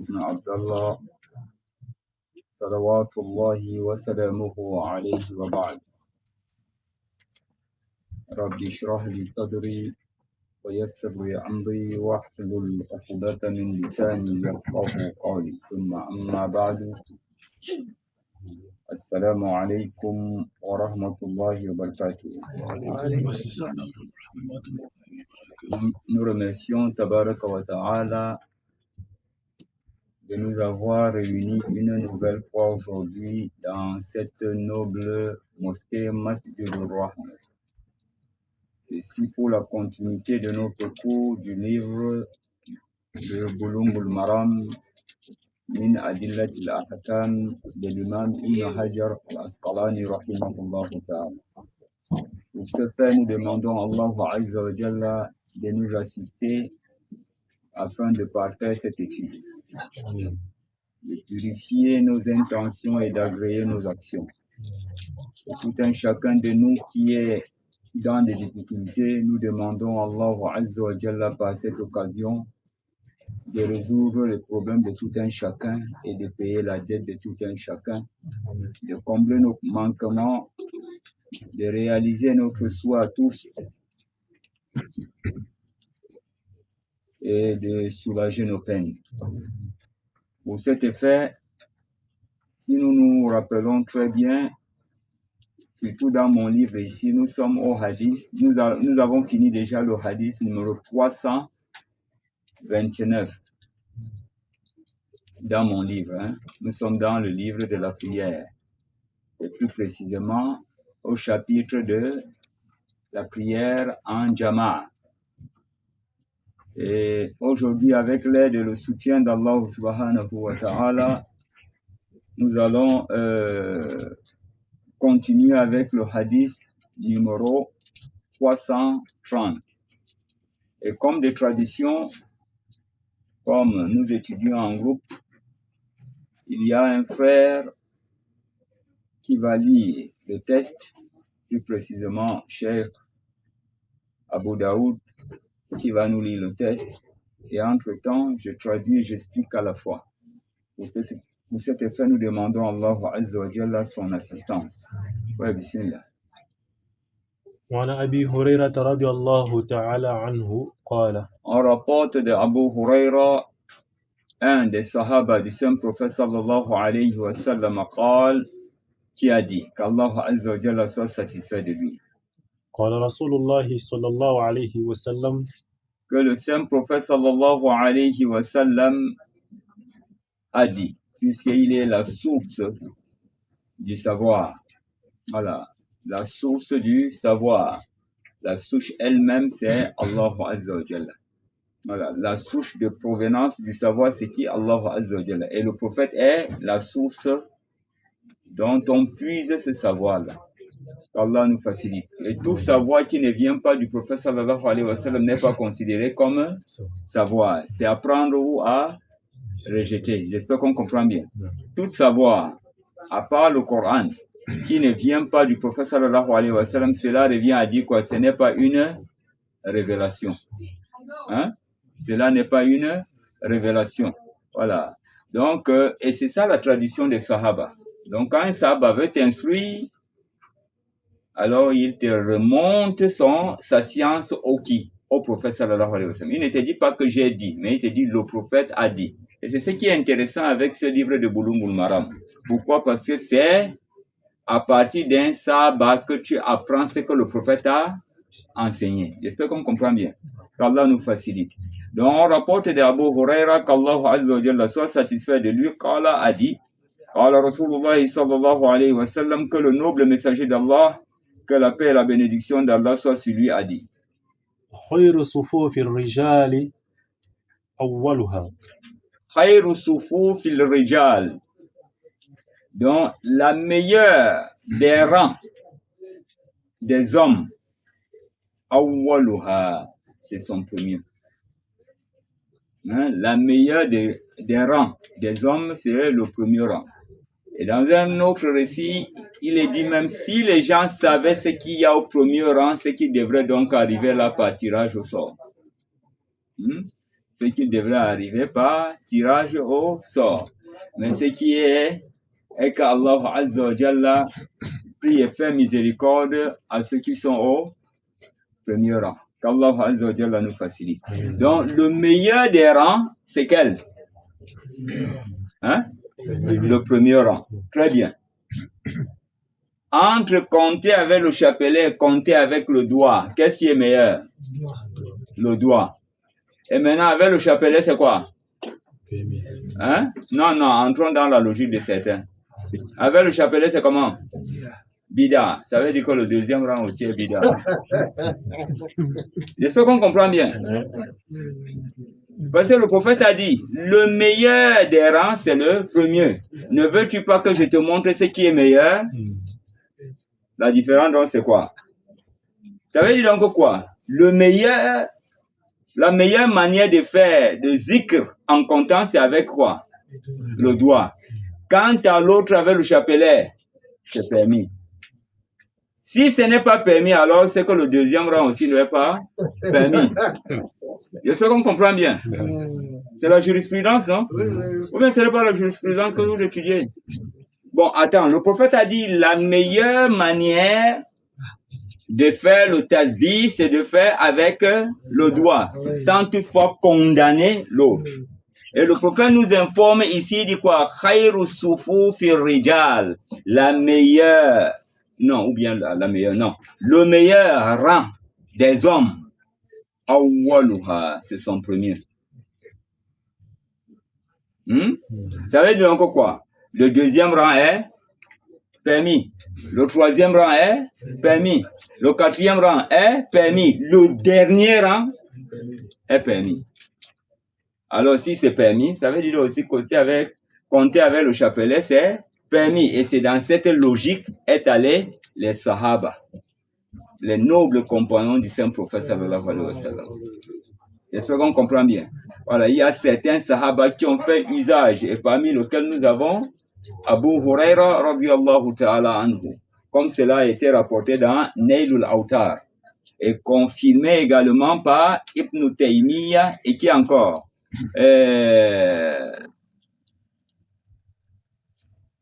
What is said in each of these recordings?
بن عبد الله صلوات الله وسلامه عليه وبعد. رب اشرح لي صدري ويسر لي أمري واحلل عقدة من لساني يفقهوا قولي، ثم أما بعد. السلام عليكم ورحمة الله وبركاته. Nous remercions Tabaraka wa Ta'ala de nous avoir réunis une nouvelle fois aujourd'hui dans cette noble mosquée Masjidul Rahman. Ici pour la continuité de notre cours du livre de Bouloughoul Maram min Adillat al-Ahkam de l'imam Ibn Hajar al-Asqalani rahimahullah ta'ala. Pour ce faire, nous demandons à Allah Azza wa Jalla de nous assister afin de parfaire cette étude, de purifier nos intentions et d'agréer nos actions. Et tout un chacun de nous qui est dans des difficultés, nous demandons à Allah Azza wa Jalla par cette occasion de résoudre les problèmes de tout un chacun et de payer la dette de tout un chacun, de combler nos manquements, de réaliser notre souhait à tous et de soulager nos peines. Pour cet effet, si nous nous rappelons très bien, surtout dans mon livre ici, nous sommes au hadith, nous avons fini déjà le hadith numéro 329 dans mon livre. Nous sommes dans le livre de la prière, et plus précisément au chapitre de la prière en Jama'a. Et aujourd'hui, avec l'aide et le soutien d'Allah subhanahu wa ta'ala, nous allons continuer avec le hadith numéro 330. Et comme de tradition, comme nous étudions en groupe, il y a un frère qui va lire le texte, plus précisément Cheikh Abu Daoud, qui va nous lire le texte, et entre-temps, je traduis et j'explique à la fois. Pour cet effet, nous demandons à Allah Azza wa Jalla son assistance. Ouais, bismillah. وعن أبي هريرة رضي الله تعالى عنه قال On rapporte de Abu Huraira, un des sahaba du saint prophète sallallahu alayhi wa sallam, qui a dit qu'Allah Azza wa Jalla soit satisfait de lui. قال رسول الله صلى الله عليه وسلم Que le saint prophète sallallahu alayhi wa sallam a dit, puisqu'il est la source du savoir. Voilà, la source du savoir. La souche elle-même, c'est Allah Azza wa Jalla. Voilà, la souche de provenance du savoir, c'est qui? Allah Azza wa Jalla. Et le prophète est la source dont on puise ce savoir-là. Allah nous facilite. Et tout savoir qui ne vient pas du prophète sallallahu alayhi wa sallam n'est pas considéré comme savoir. C'est apprendre ou à rejeter. J'espère qu'on comprend bien. Tout savoir, à part le Coran, qui ne vient pas du prophète sallallahu alayhi wa sallam, cela revient à dire quoi? Ce n'est pas une révélation. Cela n'est pas une révélation. Voilà. Donc, et c'est ça la tradition des sahaba. Donc, quand un sahaba veut t'instruire, alors il te remonte sa science au prophète sallallahu alayhi wa sallam. Il ne te dit pas que j'ai dit, mais il te dit le prophète a dit. Et c'est ce qui est intéressant avec ce livre de Bouloughoul Maram. Pourquoi? Parce que c'est à partir d'un sahaba que tu apprends ce que le prophète a enseigné. J'espère qu'on comprend bien. Qu'Allah nous facilite. Donc on rapporte d'Abu Huraira qu'Allah Azza wa Jalla soit satisfait de lui. Qu'Allah a dit, Qala Rasulullah sallallahu alayhi wa sallam, que le noble messager d'Allah, que la paix et la bénédiction d'Allah soit sur lui, a dit. خير صفوف الرجال أولها. Khayru sufufil rijal. Donc la meilleure des rangs des hommes, awwaluha, c'est son premier. La meilleure des rangs des hommes, c'est le premier rang. Et dans un autre récit, il est dit même si les gens savaient ce qu'il y a au premier rang, ce qui devrait donc arriver là par tirage au sort. ce qui devrait arriver par tirage au sort. Mais ce qui est qu'Allah Azza wa Jalla prie et fait miséricorde à ceux qui sont au premier rang. Qu'Allah Azza wa Jalla nous facilite. Donc, le meilleur des rangs, c'est quel? Hein? Le premier rang. Très bien. Entre compter avec le chapelet et compter avec le doigt, qu'est-ce qui est meilleur? Le doigt. Et maintenant, avec le chapelet, c'est quoi? Hein? Non, entrons dans la logique de certains. Avec le chapelet, c'est comment? Bida. Ça veut dire que le deuxième rang aussi est bida. J'espère qu'on comprend bien. Parce que le prophète a dit, le meilleur des rangs, c'est le premier. Ne veux-tu pas que je te montre ce qui est meilleur? La différence, donc, c'est quoi? Ça veut dire donc quoi? La meilleure manière de faire de zikr en comptant, c'est avec quoi? Le doigt. Quant à l'autre avec le chapelet, c'est permis. Si ce n'est pas permis, alors c'est que le deuxième rang aussi n'est pas permis. J'espère qu'on comprend bien. C'est la jurisprudence, non? Ou bien ce n'est pas la jurisprudence que vous étudiez? Bon, attends, le prophète a dit la meilleure manière de faire le tasbih, c'est de faire avec le doigt, sans toutefois condamner l'autre. Et le prophète nous informe ici, il dit quoi? Khayru sufufi rijal, la meilleure, non, ou bien la meilleure, non, le meilleur rang des hommes, awwaluha, c'est son premier. Ça veut dire encore quoi? Le deuxième rang est permis. Le troisième rang est permis. Le quatrième rang est permis. Le dernier rang est permis. Alors, si c'est permis, ça veut dire aussi compter avec le chapelet, c'est permis. Et c'est dans cette logique est allé les sahaba, les nobles compagnons du Saint-Prophète sallallahu alayhi wa sallam. J'espère qu'on comprend bien. Voilà, il y a certains sahaba qui ont fait usage, et parmi lesquels nous avons Abu Huraira radiyallahu ta'ala anhu, comme cela a été rapporté dans Nailul Awtar, et confirmé également par Ibn Taymiyyah, et qui encore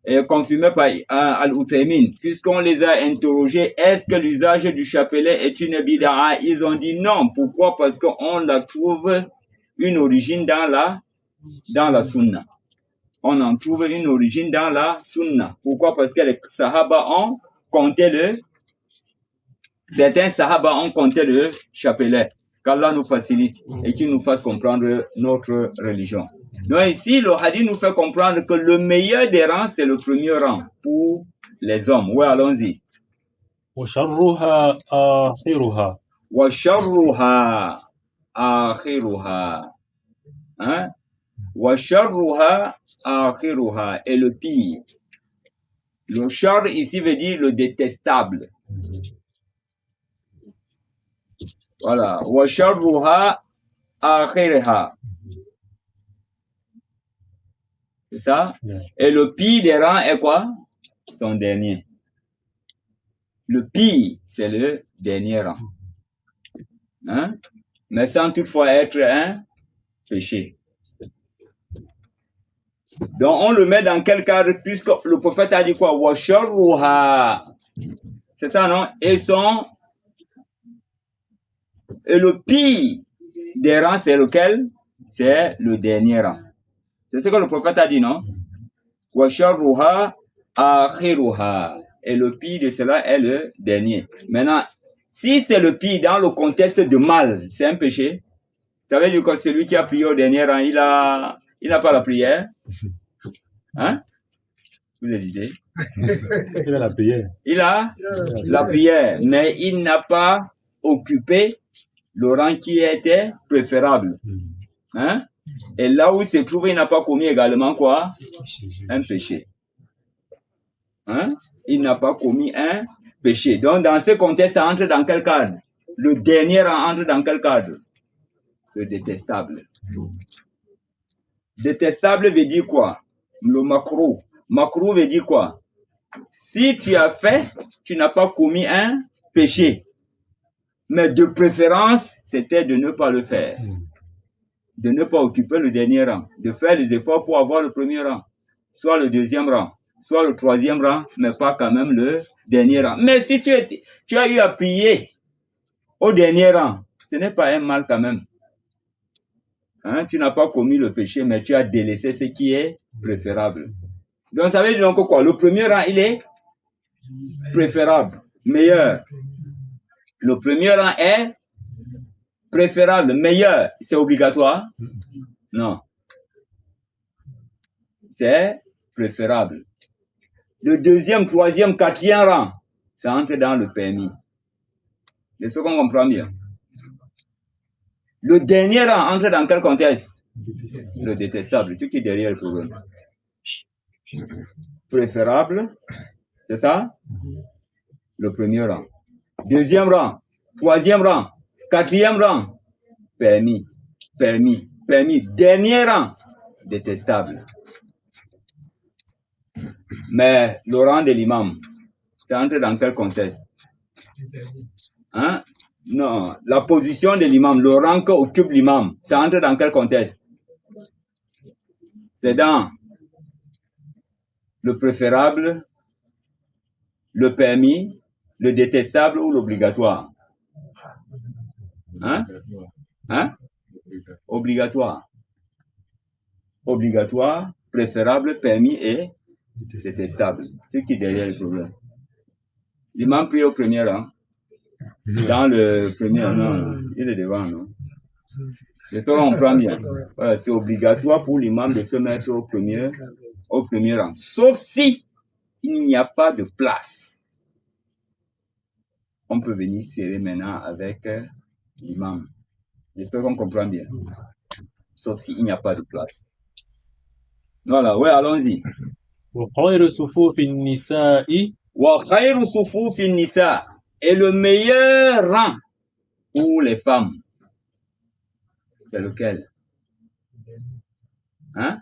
et confirmé par Al-Uthaymin, puisqu'on les a interrogés, est-ce que l'usage du chapelet est une bid'a? Ils ont dit non. Pourquoi? Parce qu'on la trouve une origine dans la sunna. On en trouve une origine dans la sunna. Pourquoi? Parce que les sahaba ont compté certains sahaba ont compté le chapelet. Qu'Allah nous facilite et qu'il nous fasse comprendre notre religion. Donc ici, le hadith nous fait comprendre que le meilleur des rangs, c'est le premier rang pour les hommes. Oui, allons-y. وشرها آخرها. وشرها آخرها. Hein? وشرها آخرها. Et le pire. Le char ici veut dire le détestable. Voilà. وشرها آخرها. C'est ça? Et le pire des rangs est quoi? Son dernier. Le pire, c'est le dernier rang. Hein? Mais sans toutefois être un péché. Donc, on le met dans quel cadre? Puisque le prophète a dit quoi? Washarruha. C'est ça, non? Et le pire des rangs, c'est lequel? C'est le dernier rang. C'est ce que le prophète a dit, non? Wa sharruha akhiruha. Et le pire de cela est le dernier. Maintenant, si c'est le pire dans le contexte de mal, c'est un péché. Ça veut dire que celui qui a prié au dernier rang, il n'a pas la prière. Hein? Vous avez dit? Il a la prière. Il a la prière, mais il n'a pas occupé le rang qui était préférable. Hein? Et là où il se trouve, il n'a pas commis également quoi? Un péché. Hein? Il n'a pas commis un péché. Donc, dans ce contexte, ça entre dans quel cadre? Le dernier entre dans quel cadre? Le détestable. Détestable veut dire quoi? Le makruh. Makruh veut dire quoi? Si tu as fait, tu n'as pas commis un péché. Mais de préférence, c'était de ne pas le faire. de ne pas occuper le dernier rang, de faire les efforts pour avoir le premier rang, soit le deuxième rang, soit le troisième rang, mais pas quand même le dernier rang. Mais si tu as eu à prier au dernier rang, ce n'est pas un mal quand même. Hein, tu n'as pas commis le péché, mais tu as délaissé ce qui est préférable. Donc ça veut dire donc quoi? Le premier rang, il est préférable, meilleur. Le premier rang est préférable, meilleur. C'est obligatoire? Non. C'est préférable. Le deuxième, troisième, quatrième rang, ça entre dans le permis. Est-ce qu'on comprend bien? Le dernier rang entre dans quel contexte? Le détestable. Tu qui est derrière le problème. Préférable, c'est ça? Le premier rang. Deuxième rang, troisième rang, quatrième rang, permis, permis, permis. Dernier rang, détestable. Mais le rang de l'imam, c'est entré dans quel contexte? Hein? Non, la position de l'imam, le rang qu'occupe l'imam, c'est entré dans quel contexte? C'est dans le préférable, le permis, le détestable ou l'obligatoire? Hein? Hein? Obligatoire. Obligatoire, préférable, permis et détestable. Ce qui est derrière le problème. L'imam prie au premier rang. Dans le premier, non, il est devant, non? C'est toi, on prend bien. Voilà, c'est obligatoire pour l'imam de se mettre au premier rang. Sauf si il n'y a pas de place. On peut venir serrer maintenant avec l'imam. J'espère qu'on comprend bien. Sauf s'il n'y a pas de place. Voilà, ouais, allons-y. وخير صفوف النساء وخير صفوف النساء. Et le meilleur rang pour les femmes, c'est lequel? Hein?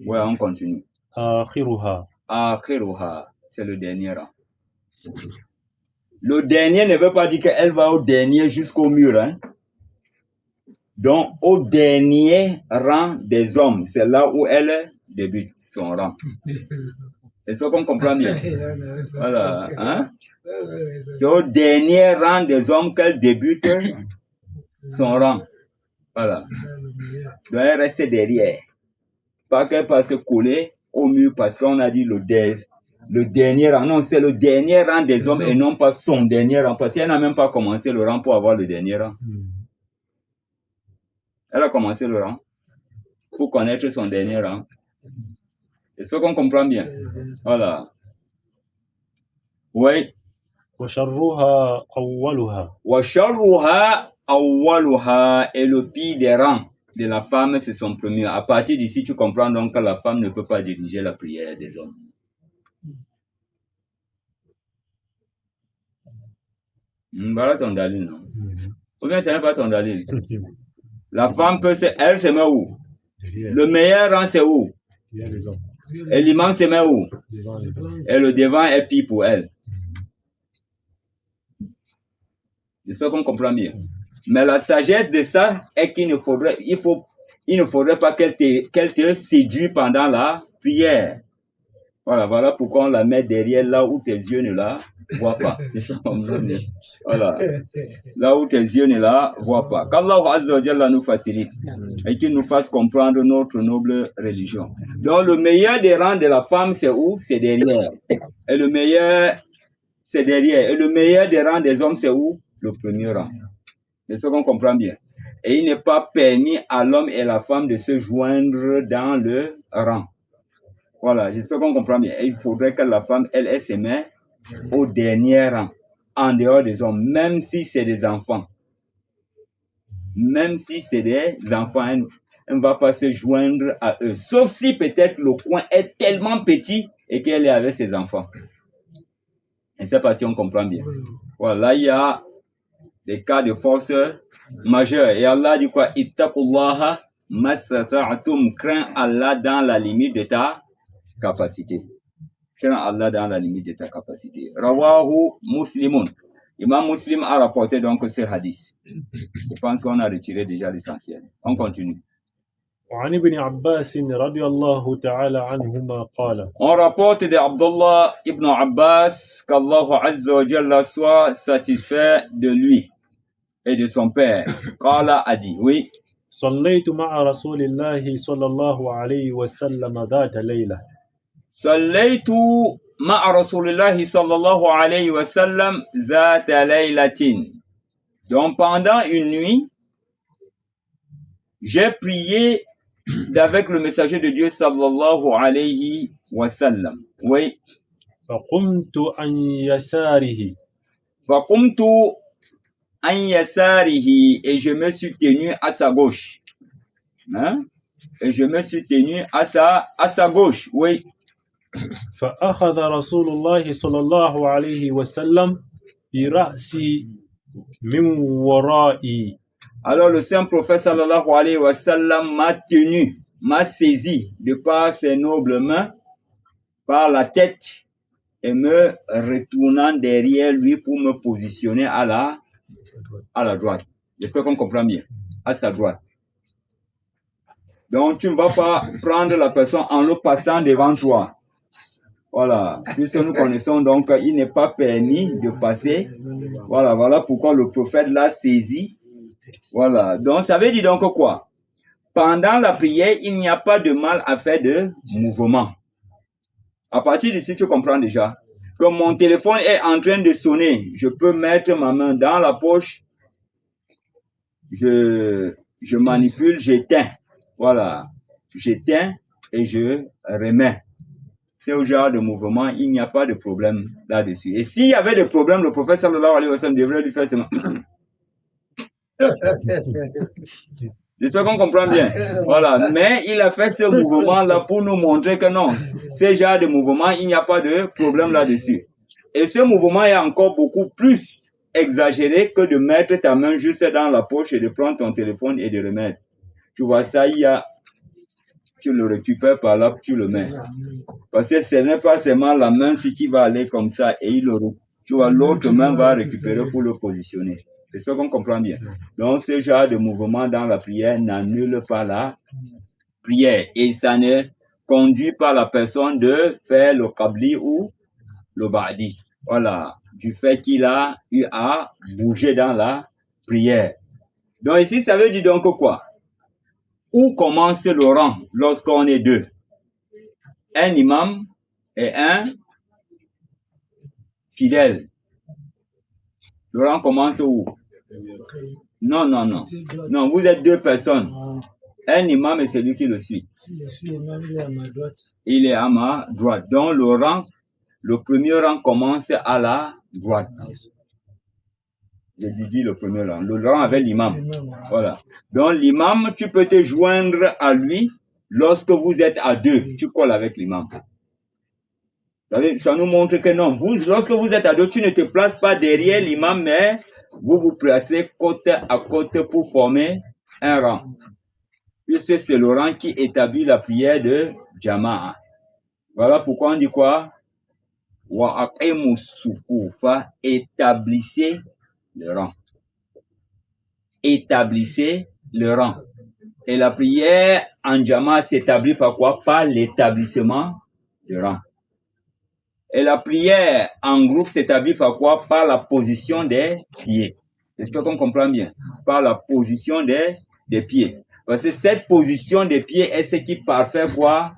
Ouais, on continue. آخرها. Akhiruha, c'est le dernier rang. Le dernier ne veut pas dire qu'elle va au dernier jusqu'au mur. Hein? Donc, au dernier rang des hommes, c'est là où elle débute son rang. Est-ce qu'on comprend bien? Voilà. Hein? C'est au dernier rang des hommes qu'elle débute son rang. Voilà. Donc, elle reste derrière. Pas qu'elle passe se coller au mur parce qu'on a dit le dernier rang. Non, c'est le dernier rang des hommes et non pas son dernier rang. Parce qu'elle n'a même pas commencé le rang pour avoir le dernier rang. Elle a commencé le rang pour connaître son dernier rang. Est-ce qu'on comprend bien? Voilà. Oui. وشرها أولها. وَشَرُّهَا أَوَّلُهَا. Et le pire des rangs de la femme, c'est son premier. À partir d'ici, tu comprends donc que la femme ne peut pas diriger la prière des hommes. Voilà ton dalil, non? Ou bien ce n'est pas ton dalil? La femme peut elle se met où? Le meilleur rang, c'est où? Et l'imam se met où? Et le devant est pire pour elle. J'espère qu'on comprend bien. Mais la sagesse de ça est qu'il ne faudrait pas qu'elle te séduise pendant la prière. Voilà pourquoi on la met derrière là où tes yeux ne la voient pas. Voilà. Là où tes yeux ne la voient pas. Qu'Allah Azza wa Jalla nous facilite et qu'il nous fasse comprendre notre noble religion. Donc le meilleur des rangs de la femme, c'est où? C'est derrière. Et le meilleur, c'est derrière. Et le meilleur des rangs des hommes, c'est où? Le premier rang. C'est ce qu'on comprend bien. Et il n'est pas permis à l'homme et à la femme de se joindre dans le rang. Voilà, j'espère qu'on comprend bien. Et il faudrait que la femme, elle se met au dernier rang, en dehors des hommes, même si c'est des enfants. Même si c'est des enfants, elle ne va pas se joindre à eux. Sauf si peut-être le coin est tellement petit et qu'elle est avec ses enfants. Je ne sais pas si on comprend bien. Voilà, là, il y a des cas de force majeure. Et Allah dit quoi? Ittaqullaha masata'tum, crains Allah dans la limite de ta capacité. Crains Allah dans la limite de ta capacité. Rawahu Muslimun. Imam Muslim a rapporté donc ce hadith. Je pense qu'on a retiré déjà l'essentiel. On continue. وعن ابن عباس رضي الله تعالى عنهما قال On rapporte de Abdullah ibn Abbas qu'Allah Azza wa Jalla soit satisfait de lui et de son père. Qala a dit, oui. صليت مع رسول الله صلى الله عليه وسلم ذات ليلة صليت مع رسول الله صلى الله عليه وسلم ذات ليلة. Donc pendant une nuit, j'ai prié avec le messager de Dieu sallallahu alayhi wa sallam. Oui. فقمت عن يساره فقمت عن يساره et je me suis tenu à sa gauche. Hein? Et je me suis tenu à sa gauche. Oui. فأخذ رسول الله صلى الله عليه وسلم برأسي من ورائي. Alors le saint prophète sallallahu alayhi wa sallam m'a saisi de par ses nobles mains, par la tête, et me retournant derrière lui pour me positionner à la droite. J'espère qu'on comprend bien. À sa droite. Donc tu ne vas pas prendre la personne en le passant devant toi. Voilà. Puisque nous connaissons donc, il n'est pas permis de passer. Voilà pourquoi le prophète l'a saisi. Voilà. Donc ça veut dire donc quoi? Pendant la prière, il n'y a pas de mal à faire de mouvement. À partir d'ici, tu comprends déjà. Comme mon téléphone est en train de sonner, je peux mettre ma main dans la poche, je manipule, j'éteins. Voilà. J'éteins et je remets. C'est au genre de mouvement, il n'y a pas de problème là-dessus. Et s'il y avait des problèmes, le prophète sallallahu alayhi wa sallam devrait lui faire seulement. J'espère qu'on comprend bien. Voilà. Mais il a fait ce mouvement-là pour nous montrer que non, ce genre de mouvement, il n'y a pas de problème là-dessus. Et ce mouvement est encore beaucoup plus exagéré que de mettre ta main juste dans la poche et de prendre ton téléphone et de le mettre. Tu vois ça, tu le récupères par là, tu le mets. Parce que ce n'est pas seulement la main qui va aller comme ça et tu vois, l'autre main va récupérer pour le positionner. J'espère qu'on comprend bien. Donc, ce genre de mouvement dans la prière n'annule pas la prière. Et ça ne conduit pas la personne de faire le qabli ou le ba'di. Voilà. Du fait qu'il a eu à bouger dans la prière. Donc, ici, ça veut dire donc quoi? Où commence le rang lorsqu'on est deux? Un imam et un fidèle. Le rang commence où? Non. Non, vous êtes deux personnes. Un imam et celui qui le suit. Il est à ma droite. Donc le premier rang commence à la droite. Je dis le premier rang. Le rang avec l'imam. Voilà. Donc l'imam, tu peux te joindre à lui lorsque vous êtes à deux. Tu colles avec l'imam. Ça nous montre que non. Lorsque vous êtes à deux, tu ne te places pas derrière l'imam, mais vous vous placez côte à côte pour former un rang. Puisque c'est le rang qui établit la prière de Jama'a. Voilà pourquoi on dit quoi? Wa aqimu sufufa, établissez le rang. Établissez le rang. Et la prière en Jama'a s'établit par quoi? Par l'établissement du rang. Et la prière en groupe s'établit par quoi? Par la position des pieds. Est-ce qu'on comprend bien? Par la position des pieds. Parce que cette position des pieds est ce qui parfait quoi?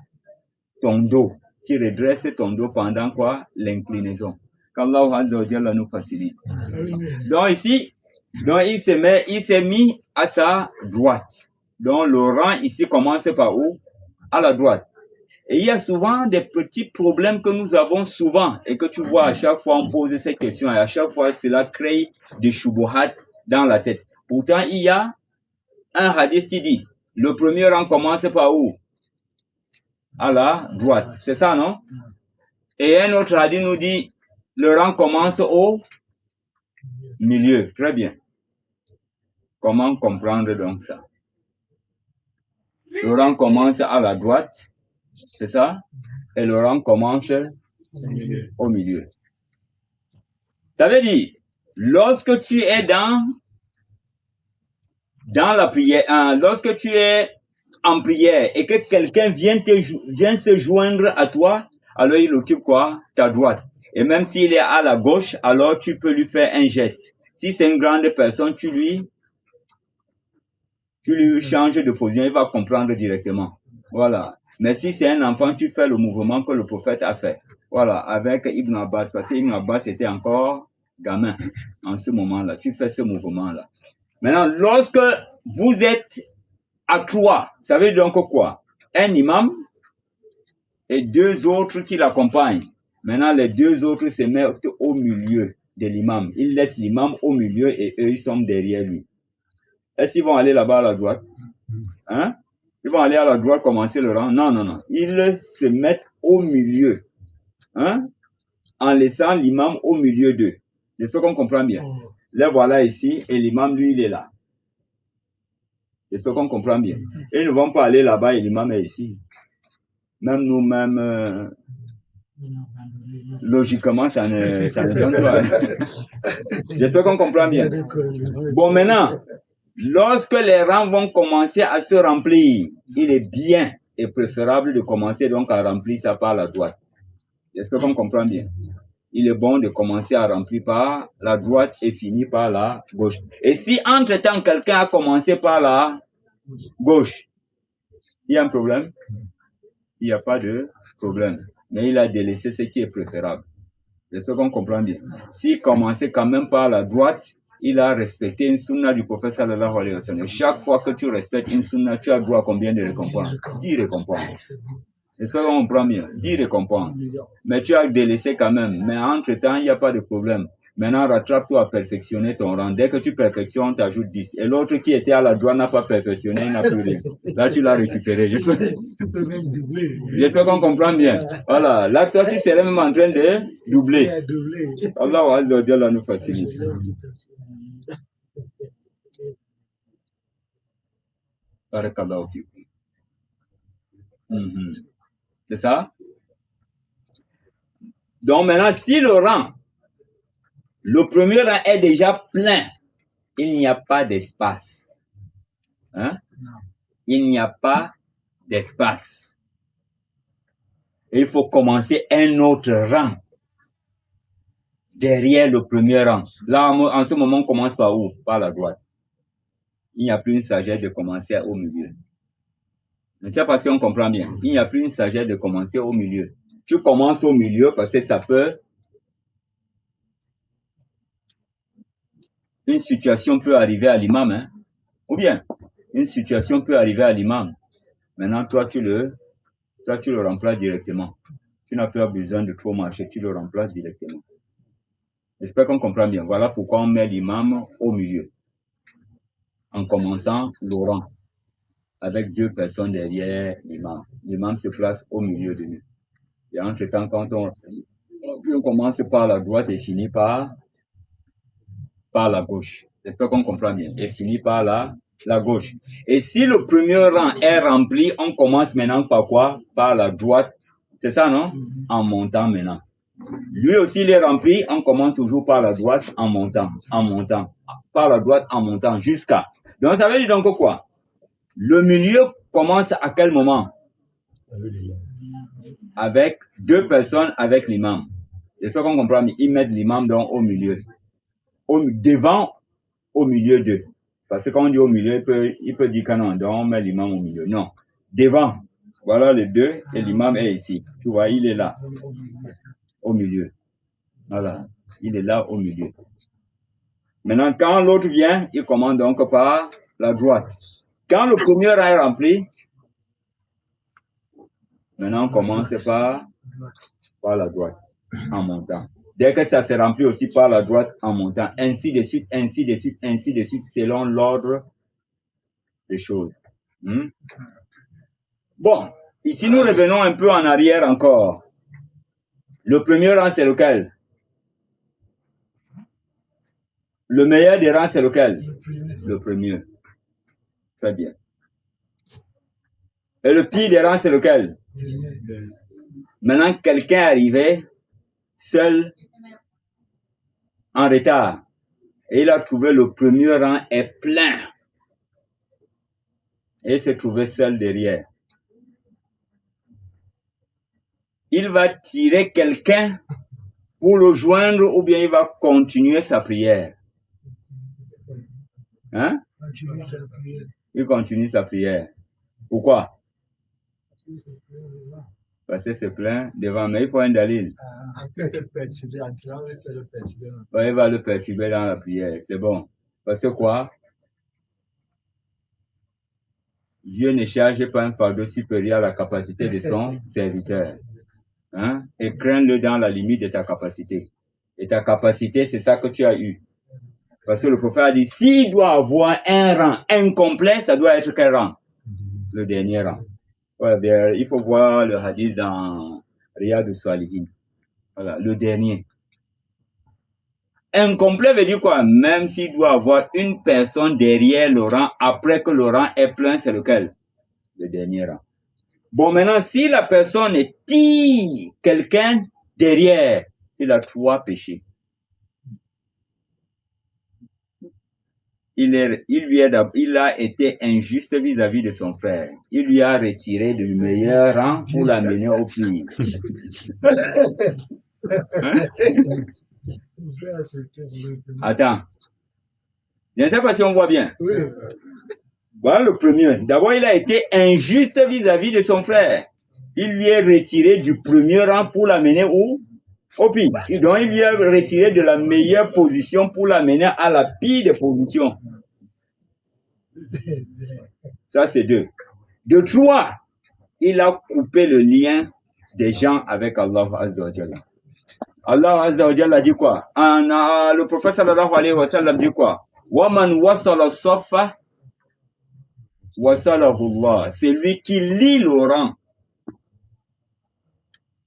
Ton dos. Qui redresse ton dos pendant quoi? L'inclinaison. Qu'Allah Azza wa Jalla nous facilite. Donc ici, il s'est mis à sa droite. Donc le rang ici commence par où? À la droite. Et il y a souvent des petits problèmes que nous avons souvent et que tu vois à chaque fois on pose ces questions et à chaque fois cela crée des shubuhat dans la tête. Pourtant il y a un hadith qui dit le premier rang commence par où? À la droite. C'est ça, non? Et un autre hadith nous dit le rang commence au milieu. Très bien. Comment comprendre donc ça? Le rang commence à la droite. C'est ça? Et le rang commence au milieu. Ça veut dire, lorsque tu es dans la prière, lorsque tu es en prière et que quelqu'un vient se joindre à toi, alors il occupe quoi? Ta droite. Et même s'il est à la gauche, alors tu peux lui faire un geste. Si c'est une grande personne, tu lui changes de position, il va comprendre directement. Voilà. Mais si c'est un enfant, tu fais le mouvement que le prophète a fait. Voilà, avec Ibn Abbas, parce que Ibn Abbas était encore gamin en ce moment-là. Tu fais ce mouvement-là. Maintenant, lorsque vous êtes à trois, ça veut dire quoi? Un imam et deux autres qui l'accompagnent. Maintenant, les deux autres se mettent au milieu de l'imam. Ils laissent l'imam au milieu et eux, ils sont derrière lui. Est-ce qu'ils vont aller là-bas à la droite? Hein? Ils vont aller à la droite commencer le rang? Non, non, non. Ils se mettent au milieu. Hein? En laissant l'imam au milieu d'eux. J'espère qu'on comprend bien. Les voilà ici et l'imam, lui, il est là. J'espère qu'on comprend bien. Ils ne vont pas aller là-bas et l'imam est ici. Même nous-mêmes, logiquement, ça ne donne pas. J'espère qu'on comprend bien. Bon, maintenant, lorsque les rangs vont commencer à se remplir, il est bien et préférable de commencer donc à remplir ça par la droite. J'espère qu'on comprend bien. Il est bon de commencer à remplir par la droite et finir par la gauche. Et si entre-temps quelqu'un a commencé par la gauche, il y a un problème? Il n'y a pas de problème. Mais il a délaissé ce qui est préférable. J'espère qu'on comprend bien. S'il commençait quand même par la droite, il a respecté une sunna du prophète sallallahu alayhi wa sallam. Chaque fois que tu respectes une sunna, tu as droit à combien de récompenses? 10 récompenses. J'espère qu'on comprend bien. 10 récompenses. Mais tu as délaissé quand même. Mais entre-temps, il n'y a pas de problème. Maintenant, rattrape-toi à perfectionner ton rang. Dès que tu perfectionnes, tu ajoutes 10. Et l'autre qui était à la droite n'a pas perfectionné, il n'a plus rien. Là, tu l'as récupéré. Tu peux même doubler. J'espère qu'on comprend bien. Voilà. Là, toi, tu serais même en train de doubler. Allah wa Jalla là nous facilite. Barakallahu fikum. C'est ça? Donc maintenant, si le rang, le premier rang est déjà plein, il n'y a pas d'espace. Hein? Il n'y a pas d'espace. Et il faut commencer un autre rang derrière le premier rang. Là, en ce moment, on commence par où? Par la droite. Il n'y a plus une sagesse de commencer au milieu. Je ne sais pas si on comprend bien. Il n'y a plus une sagesse de commencer au milieu. Tu commences au milieu parce que ça peut... Une situation peut arriver à l'imam, hein? Ou bien, une situation peut arriver à l'imam. Maintenant, toi, tu le remplaces directement. Tu n'as plus besoin de trop marcher, tu le remplaces directement. J'espère qu'on comprend bien. Voilà pourquoi on met l'imam au milieu. En commençant le rang. Avec deux personnes derrière l'imam. L'imam se place au milieu de nous. Et entre-temps, quand on commence par la droite et finit par la gauche. J'espère qu'on comprend bien. Et finit par la gauche. Et si le premier rang est rempli, on commence maintenant par quoi? Par la droite. C'est ça, non? En montant maintenant. Lui aussi, il est rempli. On commence toujours par la droite en montant. Par la droite en montant jusqu'à. Donc, ça veut dire donc quoi? Le milieu commence à quel moment? Avec deux personnes avec l'imam. J'espère qu'on comprend. Ils mettent l'imam donc au milieu. Devant, au milieu d'eux. Parce que quand on dit au milieu, il peut dire que non, donc on met l'imam au milieu. Non. Devant. Voilà les deux et l'imam est ici. Tu vois, il est là. Au milieu. Voilà. Il est là au milieu. Maintenant, quand l'autre vient, il commence donc par la droite. Quand le premier rang est rempli, maintenant on commence par la droite, en montant. Dès que ça s'est rempli aussi par la droite, en montant. Ainsi de suite, selon l'ordre des choses. Bon, ici nous revenons un peu en arrière encore. Le premier rang, c'est lequel? Le meilleur des rangs, c'est lequel? Le premier. Très bien. Et le pire des rangs, c'est lequel? Maintenant, quelqu'un est arrivé seul, en retard. Et il a trouvé le premier rang est plein. Et il s'est trouvé seul derrière. Il va tirer quelqu'un pour le joindre ou bien il va continuer sa prière. Hein? Il continue sa prière. Pourquoi? Parce que c'est plein devant, mais il faut un dalil. Ouais, il va le perturber dans la prière, c'est bon. Parce que quoi? Dieu ne charge pas un fardeau supérieur à la capacité de son serviteur. Hein? Et crains-le dans la limite de ta capacité. Et ta capacité, c'est ça que tu as eu. Parce que le prophète a dit, s'il doit avoir un rang incomplet, ça doit être quel rang? Le dernier rang. Voilà, il faut voir le hadith dans Riyad al-Salihin. Voilà, le dernier. Incomplet veut dire quoi? Même s'il doit avoir une personne derrière le rang, après que le rang est plein, c'est lequel? Le dernier rang. Bon, maintenant, si la personne tire quelqu'un derrière, il a 3 péchés. Il a été injuste vis-à-vis de son frère. Il lui a retiré le meilleur rang pour l'amener au pire. Hein? Attends. Je ne sais pas si on voit bien. Voilà le premier. D'abord, il a été injuste vis-à-vis de son frère. Il lui est retiré du premier rang pour l'amener où? Au pire. Donc, il lui a retiré de la meilleure position pour l'amener à la pire des positions. Ça, c'est 2. De 3, il a coupé le lien des gens avec Allah Azza wa Jalla. Allah Azza wa Jalla dit quoi? Le prophète sallallahu alayhi wa sallam dit quoi? Waman wasala safa wasalahullah. C'est lui qui lie le rang.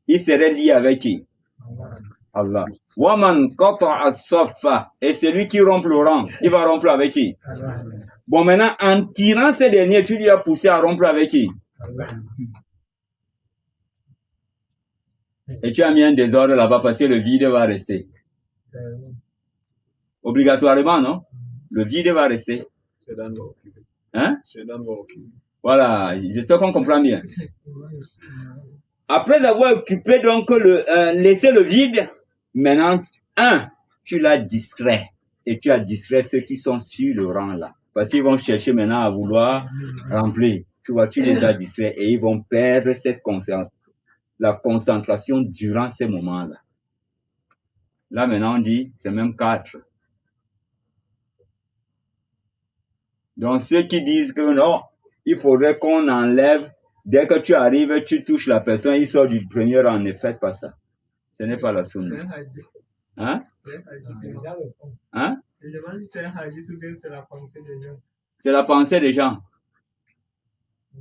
Il serait lié avec qui? Allah. Waman qata'a safa. Et c'est lui qui rompt le rang. Il va rompre avec qui? Bon, maintenant, en tirant ces derniers, tu lui as poussé à rompre avec qui? Et tu as mis un désordre là-bas parce que le vide va rester. Obligatoirement, non? Le vide va rester. Hein? Voilà, j'espère qu'on comprend bien. Après avoir occupé donc laissé le vide, maintenant, tu l'as distrait. Et tu as distrait ceux qui sont sur le rang là. Parce qu'ils vont chercher maintenant à vouloir remplir. Tu vois, tu les as distraits et ils vont perdre la concentration durant ces moments-là. Là, maintenant, on dit, c'est même 4. Donc, ceux qui disent que non, il faudrait qu'on enlève, dès que tu arrives, tu touches la personne, il sort du premier rang, ne faites pas ça. Ce n'est pas la sunna. Hein? Hein? C'est la pensée des gens.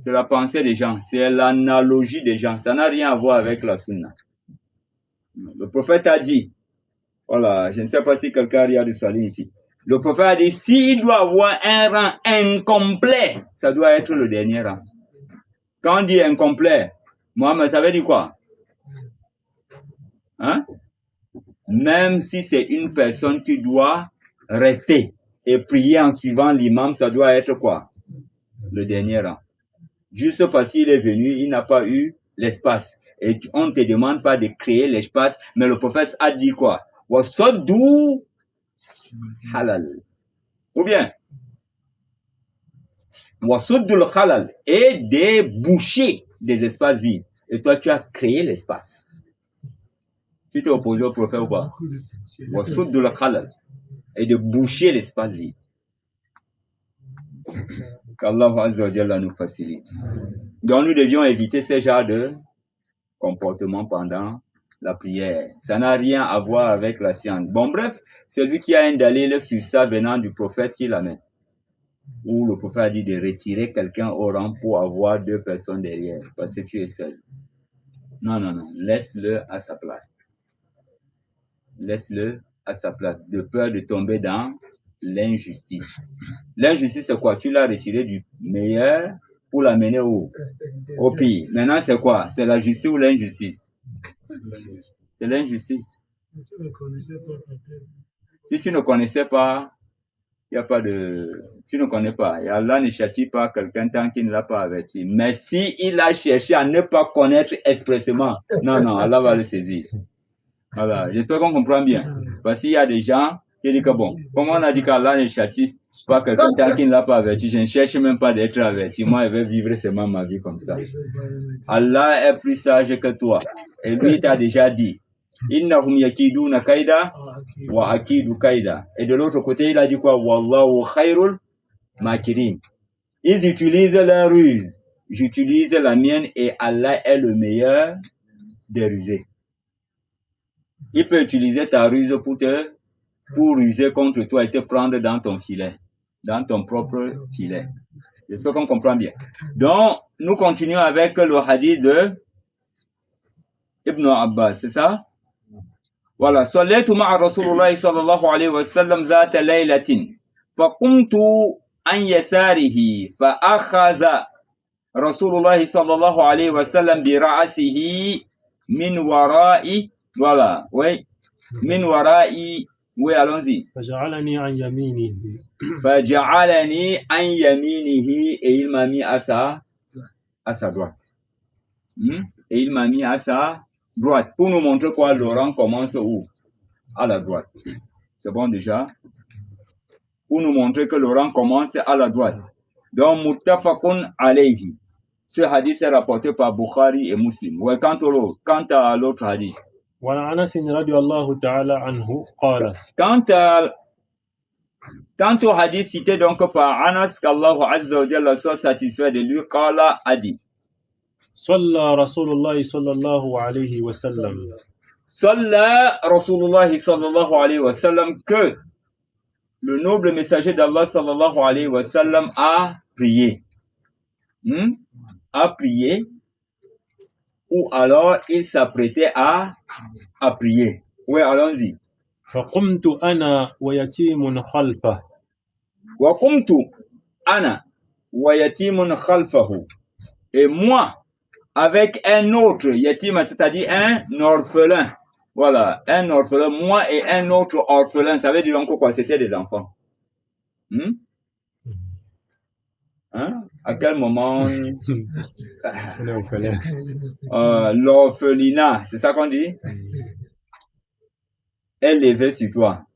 C'est la pensée des gens. C'est l'analogie des gens. Ça n'a rien à voir avec la sunna. Le prophète a dit, voilà, je ne sais pas si quelqu'un a du salut ici. Le prophète a dit, s'il doit avoir un rang incomplet, ça doit être le dernier rang. Quand on dit incomplet, Mohamed, ça veut dire quoi? Hein? Même si c'est une personne qui doit rester et prier en suivant l'imam, ça doit être quoi? Le dernier rang. Juste parce qu'il est venu, il n'a pas eu l'espace. Et on ne te demande pas de créer l'espace, mais le prophète a dit quoi? Wasoddu halal. Ou bien, wasoddul halal. Et des bouchées des espaces vides. Et toi, tu as créé l'espace. Tu t'es opposé au prophète ou pas? Wasoddul halal. Et de boucher l'espace vide. Qu'Allah Azza wa Jalla nous facilite. Donc nous devions éviter ce genre de comportement pendant la prière. Ça n'a rien à voir avec la science. Bon bref, celui qui a un dalil sur ça venant du prophète qui l'amène. Où le prophète a dit de retirer quelqu'un au rang pour avoir 2 personnes derrière. Parce que tu es seul. Non, laisse-le à sa place. Laisse-le à sa place. De peur de tomber dans l'injustice. L'injustice, c'est quoi? Tu l'as retiré du meilleur pour l'amener au pire. Maintenant, c'est quoi? C'est la justice ou l'injustice? C'est l'injustice. Si tu ne connaissais pas, il n'y a pas de... Tu ne connais pas. Et Allah ne châtie pas quelqu'un tant qu'il ne l'a pas averti. Mais si il a cherché à ne pas connaître expressément, non, Allah va le saisir. Voilà, j'espère qu'on comprend bien. Parce qu'il y a des gens qui disent que bon, comme on a dit qu'Allah ne châtie pas quelqu'un tant qu'il ne l'a pas averti, je ne cherche même pas d'être averti. Moi, je vais vivre seulement ma vie comme ça. Allah est plus sage que toi. Et lui t'a déjà dit, Innahum yakiduna kaida wa akidu kaida. Et de l'autre côté, il a dit quoi? Wallahu khairul makirin. Ils utilisent leur ruse. J'utilise la mienne et Allah est le meilleur des rusés. Il peut utiliser ta ruse pour ruser contre toi et te prendre dans ton filet, dans ton propre filet. J'espère qu'on comprend bien. Donc, nous continuons avec le hadith de Ibn Abbas, c'est ça? Voilà. صليت مع رسول الله صلى الله عليه وسلم ذات ليلة فقمت عن يساره فأخذ رسول الله صلى الله عليه وسلم برأسه من وراء voilà, oui, من وراء, oui, allons-y. فجعلني عن يمينه فجعلني عن يمينه et il m'a mis à sa droite. Et il m'a mis à sa droite. Pour nous montrer quoi, le rang commence où? À la droite. C'est bon déjà? Pour nous montrer que le rang commence à la droite. Donc, muttafaqun alayhi. Ce hadith est rapporté par Bukhari et Muslim. Ouais, quant à l'autre hadith. وعن أنس رضي الله تعالى عنه قال Quant au hadith cité donc par Anas, qu'Allah Azza wa Jalla soit satisfait de lui, qala a dit. صلى رسول الله صلى الله عليه وسلم Salla Rasulullah sallallahu alayhi wa sallam, que le noble messager d'Allah sallallahu alayhi wa sallam a prié. A prié, ou alors il s'apprêtait à prier. Oui, allons-y. فقمت أنا ويتيم خلفه وقمت أنا ويتيم خلفه. Et moi, avec un autre yatim, c'est-à-dire un orphelin. Voilà, un orphelin, moi et un autre orphelin. Ça veut dire donc quoi? C'était des enfants. À quel moment l'orphelinat, c'est ça qu'on dit? Est levé sur toi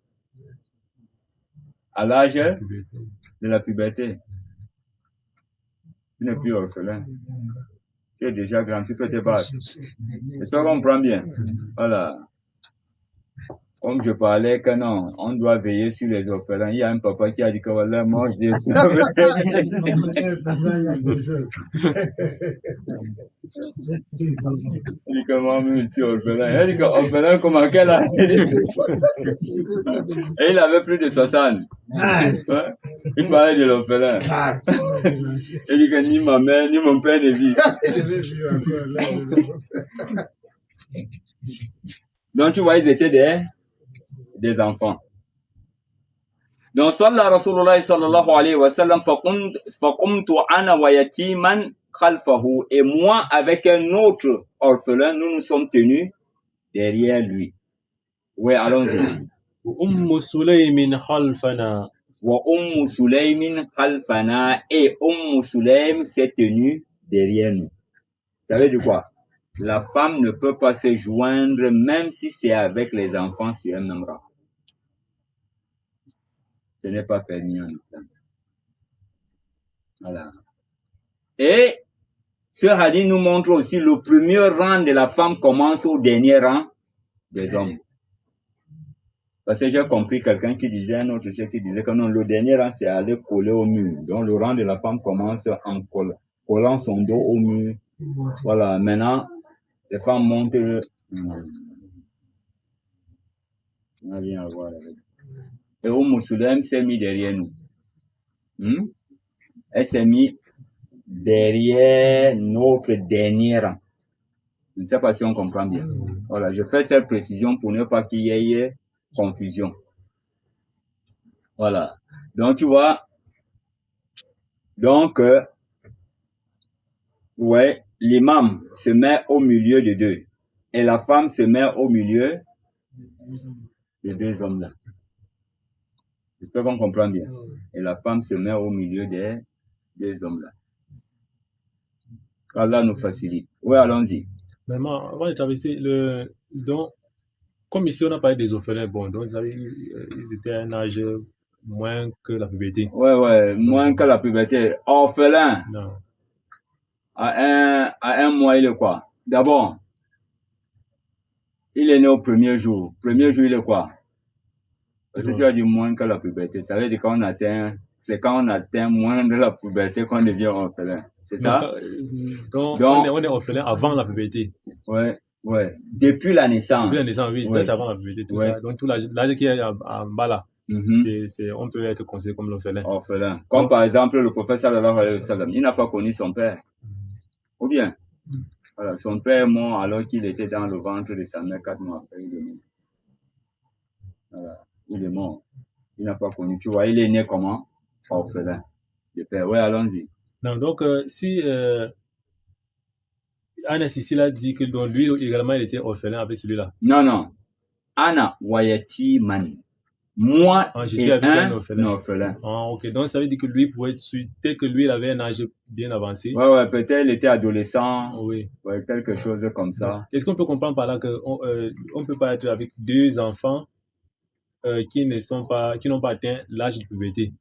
à l'âge de la puberté. Tu n'es plus orphelin. Tu es déjà grand, tu peux te battre. Et ça, on comprend bien. Voilà. Comme je parlais que non, on doit veiller sur les orphelins. Il y a un papa qui a dit que voilà, moi je dis ça. Il dit que moi, je suis orphelin. Il dit que orphelin, comment quel âge? Et il avait plus de 60. Il parlait de l'orphelin. Il dit que ni ma mère, ni mon père ne vivent. Donc tu vois, ils étaient des enfants. Donc, Sallallahu Rasulullah sallallahu alayhi wa sallam, faqumtu ana wa yatiman khalfahu. Et moi, avec un autre orphelin, nous nous sommes tenus derrière lui. Oui, allons-y. وأم سليم خلفنا Wa Sulaym khalfana. Et Sulaym s'est tenue derrière nous. Ça veut dire quoi? La femme ne peut pas se joindre, même si c'est avec les enfants sur un même rang. Ce n'est pas permis en islam. Voilà. Et ce hadith nous montre aussi le premier rang de la femme commence au dernier rang des hommes. Parce que j'ai compris quelqu'un qui disait, un autre chef qui disait que non, le dernier rang c'est aller coller au mur. Donc le rang de la femme commence en collant son dos au mur. Voilà, maintenant, les femmes montent. On n'a rien à voir avec. Et Sulaym s'est mis derrière nous. Elle s'est mise derrière notre dernier rang. Je ne sais pas si on comprend bien. Voilà, je fais cette précision pour ne pas qu'il y ait confusion. Voilà. Donc, tu vois, donc, ouais, l'imam se met au milieu de deux. Et la femme se met au milieu de deux hommes-là. J'espère qu'on comprend bien. Et la femme se met au milieu des hommes-là. Allah nous facilite. Oui, allons-y. Vraiment, avant de traverser donc, comme ici on a parlé des orphelins, bon, donc vous savez, ils étaient à un âge moins que la puberté. Ouais, moins que la puberté. Orphelin, Non. à un mois, il est quoi? D'abord, il est né au premier jour. Premier jour, il est quoi? Parce que tu as dit moins que la puberté. Ça veut dire c'est quand on atteint moins de la puberté qu'on devient orphelin. C'est ça? Donc, Donc, on est orphelin avant la puberté. Ouais. Depuis la naissance. Depuis la naissance, oui. Ouais. Ça, c'est avant la puberté, tout Ouais. ça. Donc, tout l'âge qui est en bas là, on peut être considéré comme l'orphelin. Orphelin. Comme par exemple, le prophète sallallahu alayhi wa sallam, il n'a pas connu son père. Ou bien, voilà, son père est mort alors qu'il était dans le ventre de sa mère 4 mois après. Il est mort. Voilà, il est mort. Il n'a pas connu. Tu vois, il est né comment? Orphelin. De père. Oui, allons-y. Non, donc, si Anas ici là dit que donc, lui également il était orphelin avec celui-là. Non. Ana wayati man. Moi, j'étais avec un orphelin. Ah, ok. Donc, ça veut dire que lui pouvait être dès que lui il avait un âge bien avancé. Ouais, peut-être il était adolescent. Oui. Ouais, quelque chose comme ça. Est-ce qu'on peut comprendre par là qu'on on peut pas être avec deux enfants qui n'ont pas atteint l'âge de puberté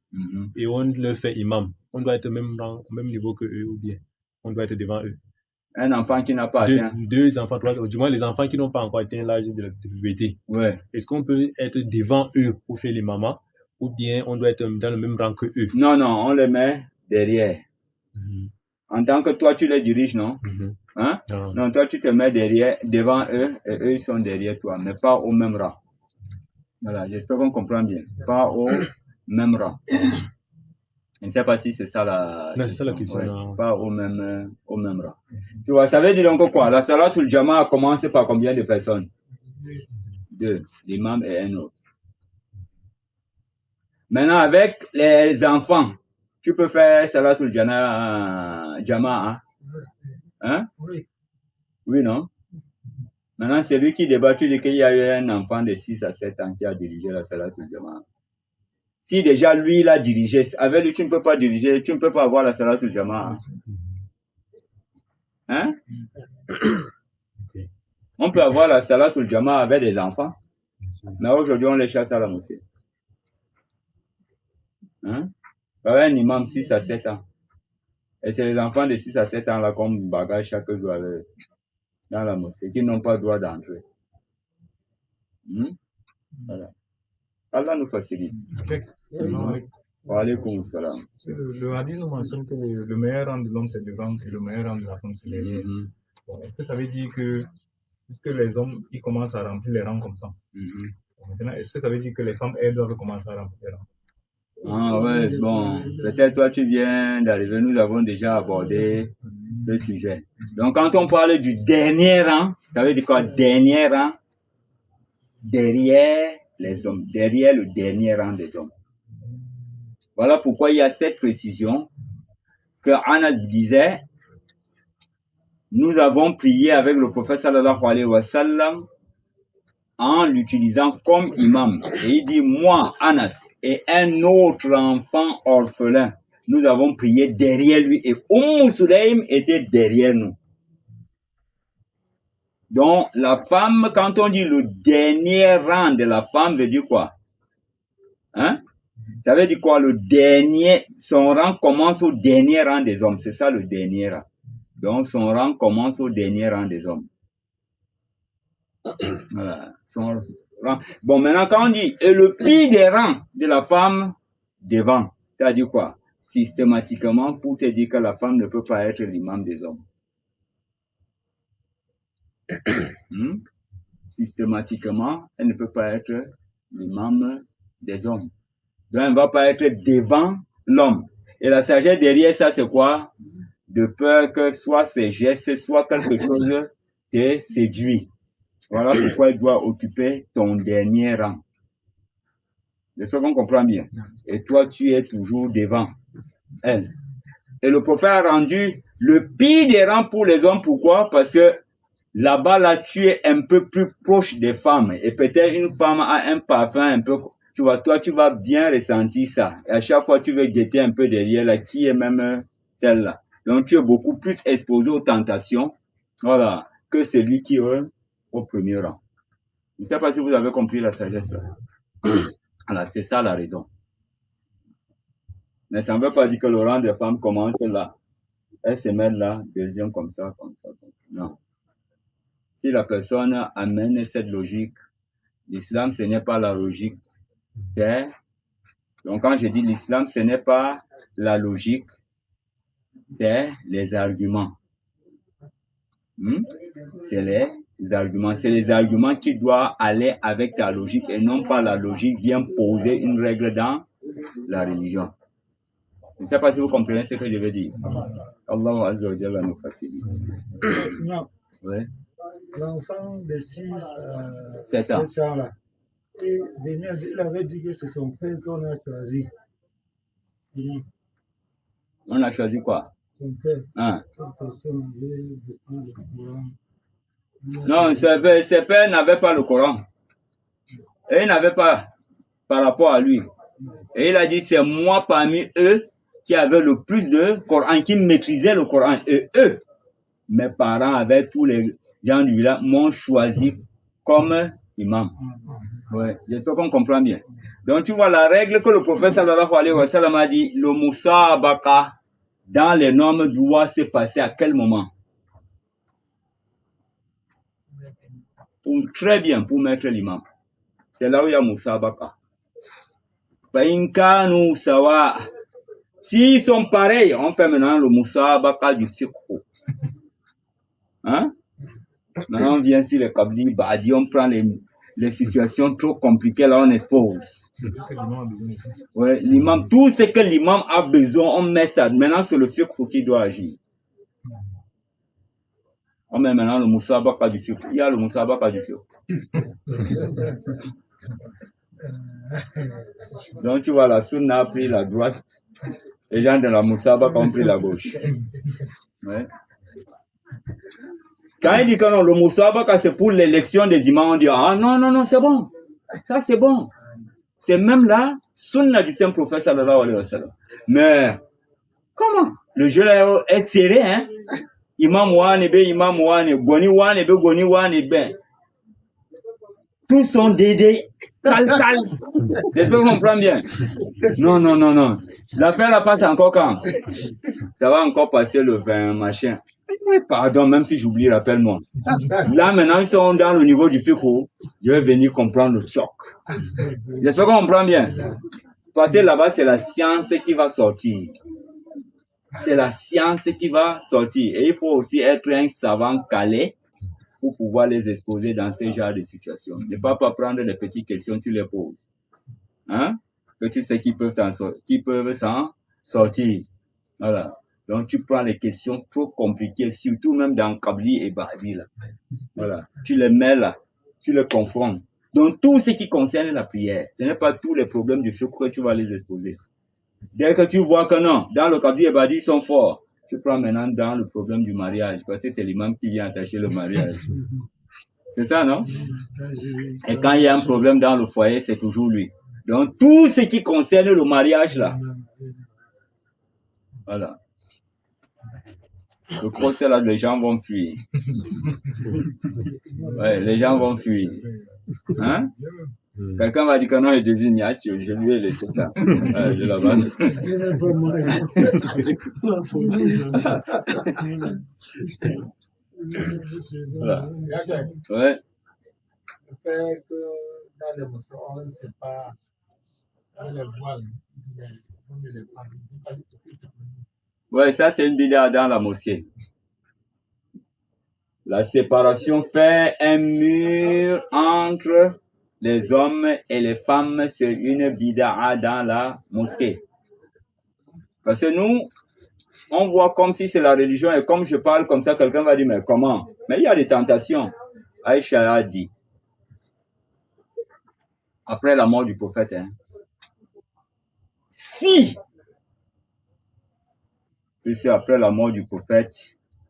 et on leur fait imam? On doit être au même niveau que eux ou bien on doit être devant eux? Un enfant qui n'a pas atteint. Deux enfants, trois, du moins les enfants qui n'ont pas encore atteint l'âge de puberté. Ouais. Est-ce qu'on peut être devant eux pour faire les mamans ou bien on doit être dans le même rang que eux? Non, on les met derrière. En tant que toi, tu les diriges, non? Hein? Non, toi, tu te mets devant eux et eux, ils sont derrière toi, mais pas au même rang. Voilà, j'espère qu'on comprend bien. Pas au même rang. Je ne sais pas si c'est ça la... Non, c'est ça la question. Ouais, pas au même rang. Tu vois, ça veut dire donc quoi? La Salatul Jama'a commence par combien de personnes? 2, l'imam et un autre. Maintenant, avec les enfants, tu peux faire Salatul Jama'a. Hein? Oui, non? Maintenant, c'est lui qui débat, tu dis qu'il y a eu un enfant de 6 à 7 ans qui a dirigé la Salatul Jama'a. Si déjà lui, il a dirigé, avec lui, tu ne peux pas diriger, tu ne peux pas avoir la Salatul Jama'a. Hein? On peut avoir la Salatul Jama'a avec des enfants, mais aujourd'hui, on les chasse à la mosquée. Hein? Avec un imam 6 à 7 ans. Et c'est les enfants de 6 à 7 ans là qu'on bagage chaque jour dans la mosquée, qui n'ont pas le droit d'entrer. Voilà. Allah nous facilite. Wa alaykoum salam. Le hadith nous mentionne que le meilleur rang de l'homme c'est devant et le meilleur rang de la femme c'est derrière. Bon, est-ce que ça veut dire que puisque les hommes ils commencent à remplir les rangs comme ça, maintenant est-ce que ça veut dire que les femmes elles doivent commencer à remplir les rangs? Ah ouais, bon, peut-être toi tu viens d'arriver, nous avons déjà abordé le sujet. Donc quand on parle du dernier rang, ça veut dire quoi? Dernier rang, derrière les hommes, derrière le dernier rang des hommes. Voilà pourquoi il y a cette précision que Anas disait, nous avons prié avec le prophète sallallahu alayhi wa sallam en l'utilisant comme imam. Et il dit, moi, Anas, et un autre enfant orphelin, nous avons prié derrière lui et Sulaym était derrière nous. Donc, la femme, quand on dit le dernier rang de la femme, veut dire quoi? Hein? Ça veut dire quoi? Le dernier, son rang commence au dernier rang des hommes. C'est ça le dernier rang. Donc, son rang commence au dernier rang des hommes. Voilà. Son rang. Bon, maintenant, quand on dit, et le pire des rangs de la femme devant, ça veut dire quoi? Systématiquement, pour te dire que la femme ne peut pas être l'imam des hommes. Systématiquement, elle ne peut pas être l'imam des hommes. Donc, elle ne va pas être devant l'homme. Et la sagesse derrière ça, c'est quoi? De peur que soit ses gestes, soit quelque chose te séduit. Voilà pourquoi elle doit occuper ton dernier rang. J'espère qu'on comprend bien. Et toi, tu es toujours devant elle. Et le prophète a rendu le pire des rangs pour les hommes. Pourquoi? Parce que là-bas, là, tu es un peu plus proche des femmes. Et peut-être une femme a un parfum un peu Tu vois, toi, tu vas bien ressentir ça. Et à chaque fois, tu veux guetter un peu derrière là, qui est même celle-là. Donc, tu es beaucoup plus exposé aux tentations, voilà, que celui qui est au premier rang. Je ne sais pas si vous avez compris la sagesse là. Voilà, c'est ça la raison. Mais ça ne veut pas dire que le rang des femmes commence là. Elles se mettent là, deuxième comme ça, comme ça. Non. Si la personne amène cette logique, l'islam, ce n'est pas la logique. Donc, quand je dis l'islam, ce n'est pas la logique, c'est les arguments. C'est les arguments. C'est les arguments qui doivent aller avec ta logique et non pas la logique vient poser une règle dans la religion. Je ne sais pas si vous comprenez ce que je veux dire. Allah Azza wa Jalla nous facilite. Non. Oui. L'enfant de 6 7 ans. là, et il avait dit que c'est son père qu'on a choisi. On a choisi quoi? Son père. Hein? Personne n'avait beaucoup le Coran. Non, ses pères n'avaient pas le Coran. Et ils n'avaient pas par rapport à lui. Et il a dit, c'est moi parmi eux qui avaient le plus de Coran, qui maîtrisaient le Coran. Et eux, mes parents avec tous les gens du village m'ont choisi comme imam. Ouais, j'espère qu'on comprend bien. Donc tu vois la règle que le prophète sallallahu alayhi wa sallam a dit, le musabaka dans les normes doit se passer à quel moment? Très bien pour mettre l'imam. C'est là où il y a musabaka. Fa'inkanu sawa. S'ils sont pareils, on fait maintenant le musabaka du fiqh. Hein? Maintenant on vient sur les kabli, badi, on prend les situations trop compliquées, là on expose. Ouais, l'imam, tout ce que l'imam a besoin, on met ça. Maintenant c'est le fiqh qui doit agir. On met maintenant le musabaka du fiqh. Il y a le musabaka du fiqh. Donc tu vois, la sunna a pris la droite, les gens de la musabaka ont pris la gauche. Ouais. Quand il dit que non, le musabaka c'est pour l'élection des imams, on dit ah non, c'est bon. Ça c'est bon. C'est même là, sunna du saint prophète sallallahu alayhi wa sallam. Mais comment? Le jeu là est serré, hein? Imam Ouanebe, Imam Ouane, Goni Ouanebe, Goni Ouanebe. Tous sont dédés, cal. J'espère qu'on comprend bien. Non. L'affaire là passe encore quand? Ça va encore passer le 20 machin. Pardon, même si j'oublie, rappelle-moi. Là, maintenant, ils sont dans le niveau du fiqh. Je vais venir comprendre le choc. J'espère qu'on comprend bien. Parce que là-bas, c'est la science qui va sortir. C'est la science qui va sortir. Et il faut aussi être un savant calé pour pouvoir les exposer dans ce genre de situations. Ne pas prendre les petites questions, tu les poses. Hein? Que tu sais qu'ils peuvent s'en sortir. Voilà. Donc, tu prends les questions trop compliquées, surtout même dans Kabli et Badi, là. Voilà. Tu les mets là. Tu les confrontes. Donc, tout ce qui concerne la prière, ce n'est pas tous les problèmes du fiqh que tu vas les exposer. Dès que tu vois que non, dans le Kabli et Badi, ils sont forts, tu prends maintenant dans le problème du mariage, parce que c'est l'imam qui vient attacher le mariage. C'est ça, non? Et quand il y a un problème dans le foyer, c'est toujours lui. Donc, tout ce qui concerne le mariage, là. Voilà. Le procès là, les gens vont fuir. Ouais, les gens vont fuir. Hein? Quelqu'un va dire que non, il désigne Niatio, je lui ai laissé ça. Je l'abandonne. Ce n'est pas moi. Pas forcer ça. Voilà. Ouais. Le fait que dans les mosquées, on ne sait pas dans les voiles, on ne les parle. Ouais, ça c'est une bid'a dans la mosquée. La séparation fait un mur entre les hommes et les femmes, c'est une bid'a dans la mosquée. Parce que nous, on voit comme si c'est la religion et comme je parle comme ça, quelqu'un va dire mais comment? Mais il y a des tentations. Aïcha a dit, après la mort du prophète, hein, si puisque après la mort du prophète,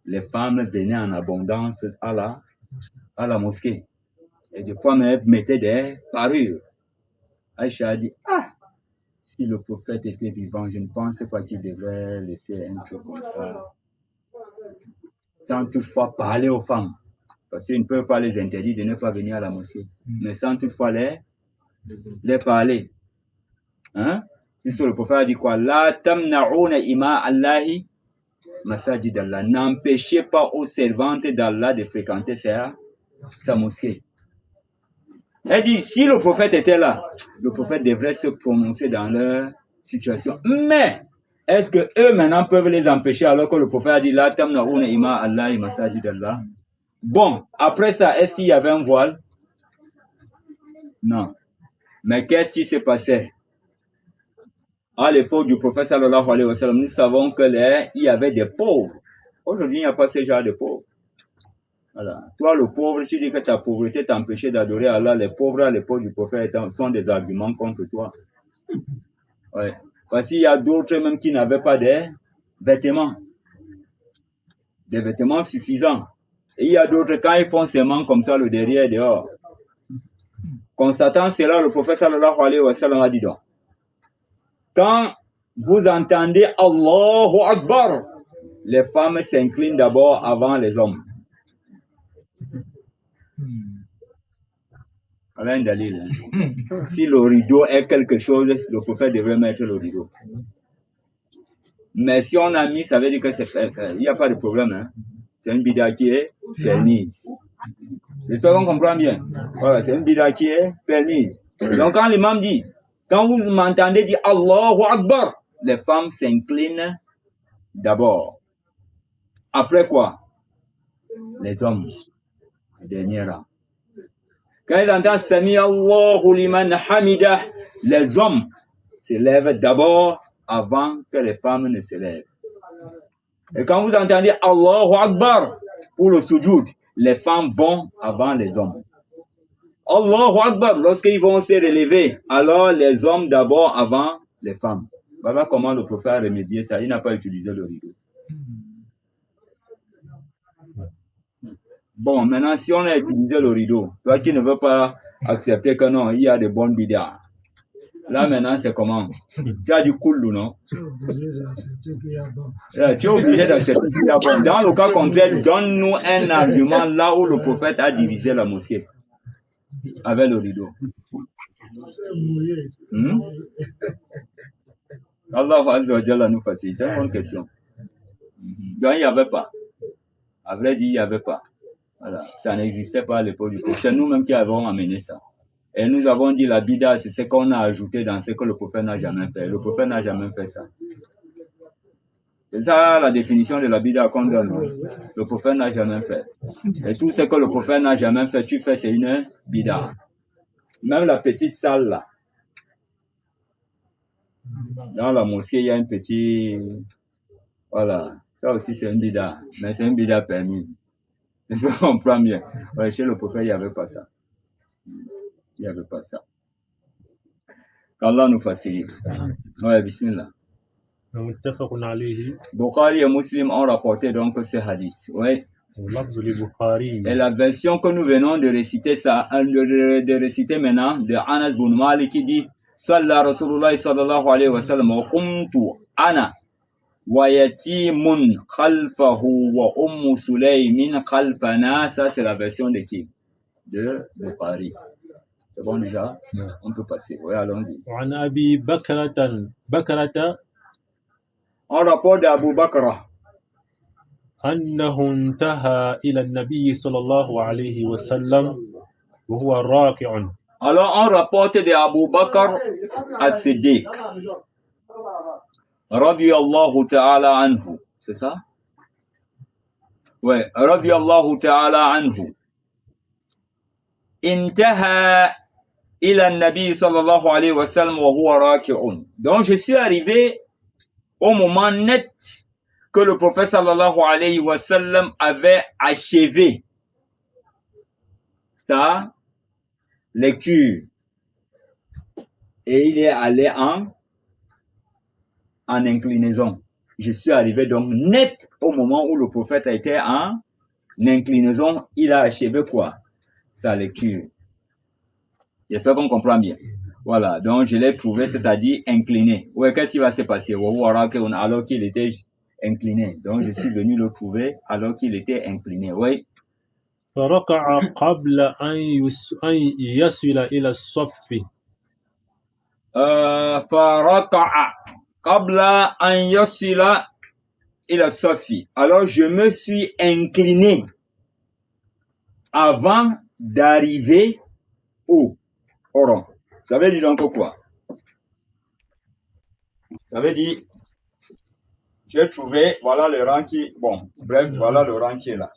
les femmes venaient en abondance à la mosquée. Et des fois même mettaient des parures. Aïcha a dit, ah, si le prophète était vivant, je ne pense pas qu'il devrait laisser un truc comme ça, sans toutefois parler aux femmes. Parce qu'ils ne peuvent pas les interdire de ne pas venir à la mosquée, mais sans toutefois les parler. Hein? Puisque le prophète a dit quoi? La tamna'una ima Allahi masajid Allah. N'empêchez pas aux servantes d'Allah de fréquenter sa mosquée. Elle dit, si le prophète était là, le prophète devrait se prononcer dans leur situation. Mais, est-ce que eux maintenant peuvent les empêcher alors que le prophète a dit, la tamna'una ima Allahi masajid Allah? Bon, après ça, est-ce qu'il y avait un voile? Non. Mais qu'est-ce qui s'est passé? À l'époque du prophète sallallahu alayhi wa sallam, nous savons qu'il y avait des pauvres. Aujourd'hui, il n'y a pas ce genre de pauvres. Voilà. Toi, le pauvre, tu dis que ta pauvreté t'empêchait d'adorer Allah. Les pauvres à l'époque du prophète sont des arguments contre toi. Ouais. Parce qu'il y a d'autres même qui n'avaient pas des vêtements suffisants. Et il y a d'autres, quand ils font seulement comme ça, le derrière et dehors. Constatant cela, le prophète sallallahu alayhi wa sallam a dit donc, quand vous entendez Allahu Akbar, les femmes s'inclinent d'abord avant les hommes. Alain Dalil. Si le rideau est quelque chose, le prophète devrait mettre le rideau. Mais si on a mis, ça veut dire que il n'y a pas de problème. Hein? C'est une bida qui est permise. J'espère qu'on comprend bien. Voilà, c'est une bida qui est permise. Donc quand l'imam dit, quand vous m'entendez dire Allahu Akbar, les femmes s'inclinent d'abord. Après quoi? Les hommes. Dernier rang. Quand ils entendent Sami Allahu liman hamidah, les hommes se lèvent d'abord avant que les femmes ne se lèvent. Et quand vous entendez Allahu Akbar pour le sujoud, les femmes vont avant les hommes. Allahu Akbar, lorsqu'ils vont se relever, alors les hommes d'abord avant les femmes. Voilà comment le prophète a remédié ça. Il n'a pas utilisé le rideau. Bon, maintenant, si on a utilisé le rideau, toi qui ne veux pas accepter que non, il y a de bonnes bidas. Là, maintenant, c'est comment? Tu as du cool, non? Tu es obligé d'accepter qu'il y a bon. Tu es obligé d'accepter qu'il y a bon. Dans le cas contraire, donne-nous un argument là où le prophète a divisé la mosquée avec le rideau. Allah Azza wa Jalla nous facilite. C'est une bonne question. Donc, il n'y avait pas. À vrai dire, il n'y avait pas. Voilà. Ça n'existait pas à l'époque du prophète. C'est nous-mêmes qui avons amené ça. Et nous avons dit la bida, c'est ce qu'on a ajouté dans ce que le prophète n'a jamais fait. Le prophète n'a jamais fait ça. C'est ça la définition de la bida qu'on donne. Le prophète n'a jamais fait. Et tout ce que le prophète n'a jamais fait, tu fais, c'est une bida. Même la petite salle là. Dans la mosquée, il y a un petit... Voilà. Ça aussi, c'est une bida. Mais c'est une bida permise. Est-ce qu'on comprend bien? Ouais, chez le prophète, il n'y avait pas ça. Il n'y avait pas ça. Qu'Allah nous facilite. Ouais, bismillah. Bukhari et Muslim ont rapporté donc ce hadith. Ouais. Et la version que nous venons de réciter, de réciter maintenant, de Anas bin Malik qui dit Salla Rasulullah sallallahu alayhi wa sallam wa kumtu ana wa yatimun khalfahu wa ummu Sulaymin khalfana. Ça, c'est la version de qui? De Bukhari. C'est bon déjà? On peut passer. Oui, allons-y. On rapporte d'Abu Bakr. أنه انتهى إلى النبي صلى الله عليه وسلم وهو راكع. Alors on rapporte d'Abu Bakr as-Siddiq radiyallahu ta'ala anhu. C'est ça? Ouais, radiyallahu ta'ala anhu. Intaha ila an-nabi sallallahu alayhi wa sallam wa huwa raki'un. Donc je suis arrivé au moment net que le prophète sallallahu alayhi wa sallam avait achevé sa lecture. Et il est allé en inclinaison. Je suis arrivé donc net au moment où le prophète a été en inclinaison. Il a achevé quoi? Sa lecture. J'espère qu'on comprend bien. Voilà, donc je l'ai trouvé, c'est-à-dire incliné. Ouais, qu'est-ce qui va se passer? Alors qu'il était incliné. Donc je suis venu le trouver alors qu'il était incliné. Oui. فركع قبل أن يصل إلى الصف. فركع قبل أن يصل إلى الصف. Alors je me suis incliné avant d'arriver au rang. Ça veut dire donc quoi? Ça veut dire, j'ai trouvé, voilà le rang qui, bon, bref, voilà le rang qui est là.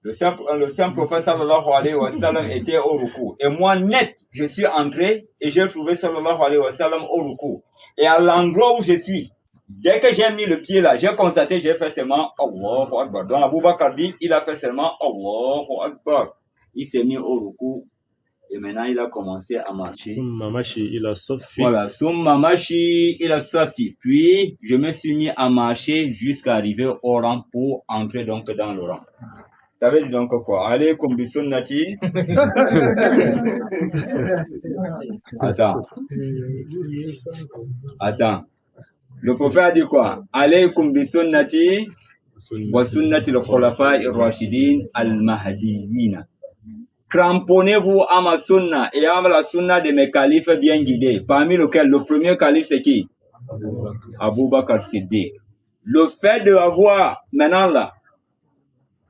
Le saint prophète sallallahu alayhi wa sallam était au ruku. Et moi, net, je suis entré et j'ai trouvé sallallahu alayhi wa sallam au ruku. Et à l'endroit où je suis, dès que j'ai mis le pied là, j'ai constaté, j'ai fait seulement Allahu Akbar. Donc Abu Bakr dit, il a fait seulement Allahu Akbar. Il s'est mis au ruku. Et maintenant, il a commencé à marcher. Voilà, summa mashi ila safi. Puis, je me suis mis à marcher jusqu'à arriver au rang pour entrer donc dans le rang. Ça veut dire donc quoi? Alaykum bi sunnati. Attends. Le prophète a dit quoi? Alaykum bi sunnati wa sunnati al-khulafa'i ar-rashidin al-mahdiyyin. Cramponnez-vous à ma sunna et à la sunna de mes califes bien guidés. Parmi lesquels le premier calife c'est qui? Abu Bakr Siddiq. Le fait de avoir maintenant là,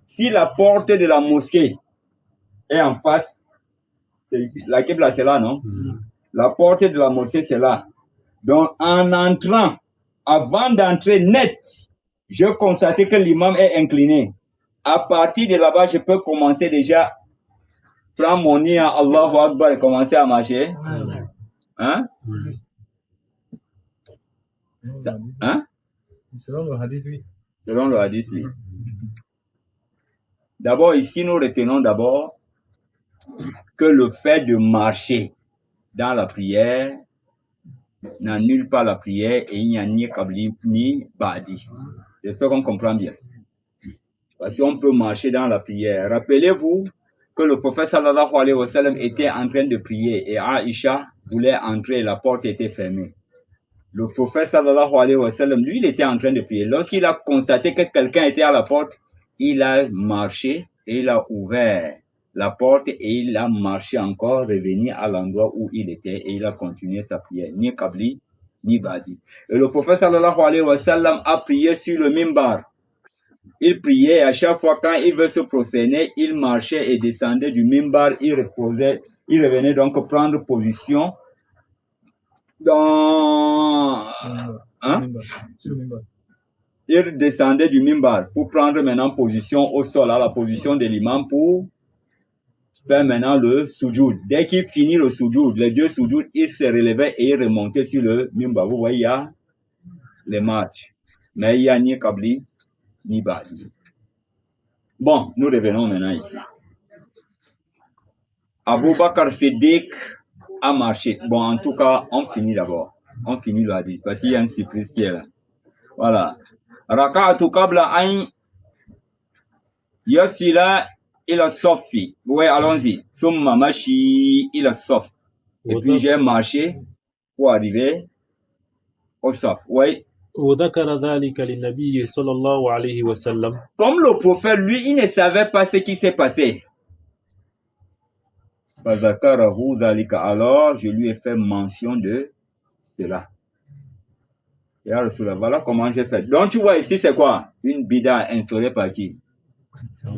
si la porte de la mosquée est en face, c'est ici. La Qibla c'est là, non? La porte de la mosquée c'est là. Donc en entrant, avant d'entrer net, je constatais que l'imam est incliné. À partir de là-bas, je peux commencer déjà. Prends mon nez à Allahu Akbar et commencer à marcher. Hein? Hein? Selon le hadith, oui. Selon le hadith, oui. D'abord, ici, nous retenons d'abord que le fait de marcher dans la prière n'annule pas la prière et il n'y a ni qabli ni ba'di. J'espère qu'on comprend bien. Parce qu'on peut marcher dans la prière. Rappelez-vous que le prophète sallallahu alayhi wa sallam était en train de prier et Aïcha voulait entrer, la porte était fermée. Le prophète sallallahu alayhi wa sallam, lui, il était en train de prier. Lorsqu'il a constaté que quelqu'un était à la porte, il a marché et il a ouvert la porte et il a marché encore, revenu à l'endroit où il était et il a continué sa prière. Ni qabli, ni badi. Et le prophète sallallahu alayhi wa sallam a prié sur le mimbar. Il priait à chaque fois quand il veut se prosterner, il marchait et descendait du mimbar, il reposait, il revenait donc prendre position dans... Hein? Il descendait du mimbar pour prendre maintenant position au sol, à la position de l'imam pour faire maintenant le soujoud. Dès qu'il finit le soujoud, les deux soujoud, il se relevait et il remontait sur le mimbar. Vous voyez, il y a les marches. Mais il y a ni qabli, ni badi. Bon, nous revenons maintenant ici. Abu Bakr Siddiq a marché. Bon, en tout cas, on finit d'abord. On finit le hadith parce qu'il y a une surprise qui est là. Voilà. Raka'atu qabla an yasila ila safi. Ouais, allons-y. Summa mashi ila saf. Et puis j'ai marché pour arriver au saf. Ouais. وذكر ذلك للنبي صلى الله عليه وسلم. Comme le prophète, lui, il ne savait pas ce qui s'est passé. Alors, je lui ai fait mention de cela. Et alors, voilà comment j'ai fait. Donc, tu vois ici, c'est quoi? Une bida instaurée par qui? Ce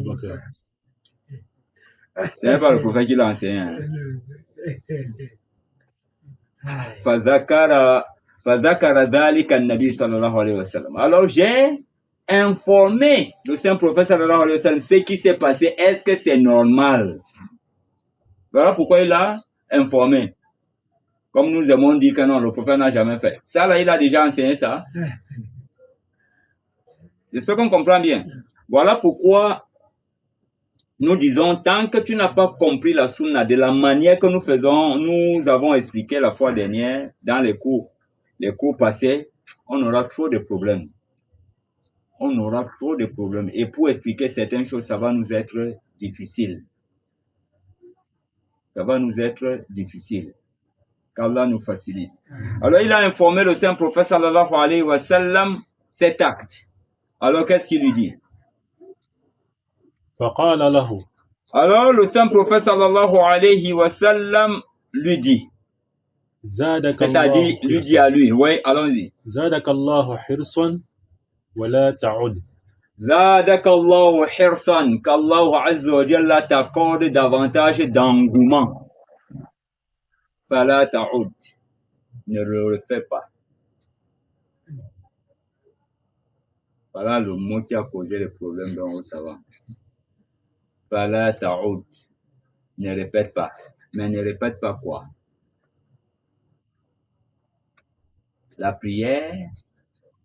n'est pas le prophète qui l'a enseigné. Alors, j'ai informé le saint prophète sallallahu alayhi wa sallam ce qui s'est passé. Est-ce que c'est normal? Voilà pourquoi il a informé. Comme nous aimons dire que non, le prophète n'a jamais fait. Ça, là, il a déjà enseigné ça. J'espère qu'on comprend bien. Voilà pourquoi nous disons, tant que tu n'as pas compris la sunna de la manière que nous faisons, nous avons expliqué la fois dernière dans les cours passés, on aura trop de problèmes. On aura trop de problèmes. Et pour expliquer certaines choses, ça va nous être difficile. Ça va nous être difficile. Qu'Allah nous facilite. Alors il a informé le saint prophète sallallahu alayhi wa sallam cet acte. Alors qu'est-ce qu'il lui dit? فقال له Alors le saint prophète sallallahu alayhi wa sallam lui dit, زادك c'est-à-dire الله lui dit à lui, oui, allons-y. زادك الله حرصا ولا تعد. Zadakallahu hirsan, qu'Allah azza wa jalla t'accorde davantage d'engouement. Fala ta'ud, ne le refais pas. Voilà le mot qui a causé le problème dans vos savants. Fala ta'ud, ne répète pas. Mais ne répète pas quoi? La prière,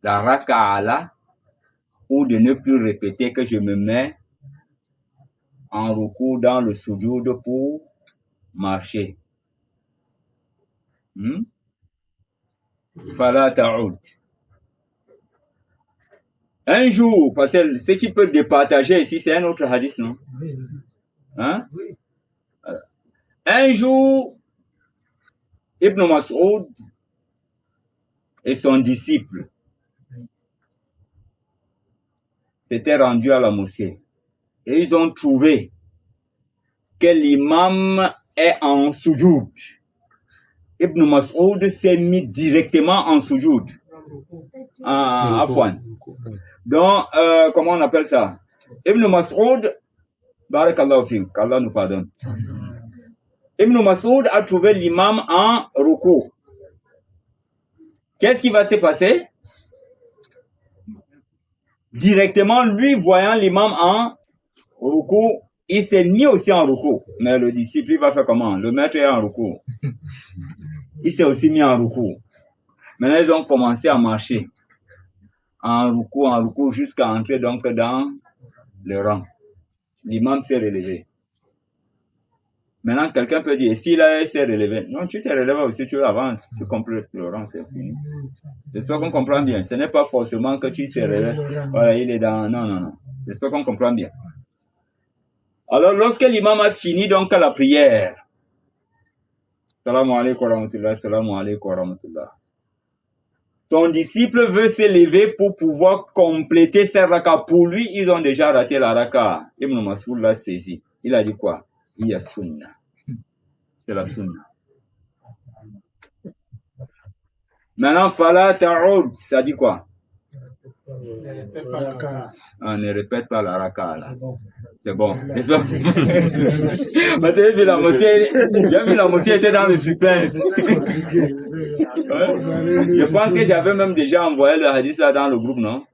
la raka'ala, ou de ne plus répéter que je me mets en recours dans le sujoud pour marcher. Fala ta'ud. Un jour, parce que ce qui peut départager ici, c'est un autre hadith, non? Hein? Un jour, Ibn Mas'ud et son disciple s'étaient rendus à la mosquée et ils ont trouvé que l'imam est en sujoud. Ibn Mas'ud s'est mis directement en sujoud. Afwan. Donc, comment on appelle ça? Ibn Mas'ud, barakallahu fiik, qu'Allah nous pardonne. Ibn Mas'ud a trouvé l'imam en ruku. Qu'est-ce qui va se passer? Directement, lui, voyant l'imam en ruku, il s'est mis aussi en ruku. Mais le disciple, il va faire comment? Le maître est en ruku. Il s'est aussi mis en ruku. Maintenant, ils ont commencé à marcher. En ruku, jusqu'à entrer donc dans le rang. L'imam s'est relevé. Maintenant, quelqu'un peut dire, s'il s'est relevé, non, tu t'es relevé aussi, tu avances, tu complètes le rang, c'est fini. J'espère qu'on comprend bien. Ce n'est pas forcément que tu t'es relevé. Voilà, il est dans... Non. J'espère qu'on comprend bien. Alors, lorsque l'imam a fini donc la prière, Salamu alaikum wa rahmatullah, salamu alaikum wa rahmatullah. Son disciple veut se lever pour pouvoir compléter ses rakas. Pour lui, ils ont déjà raté la raka. Ibn Mas'ud l'a saisi. Il a dit quoi? Il y a sunna. C'est la sunna. Maintenant, fala ta'ud, ça dit quoi? On ne répète pas la raka là. C'est bon. N'est-ce pas? Parce que j'ai vu la mosquée était dans le suspense. Je pense que j'avais même déjà envoyé le hadith là dans le groupe, non?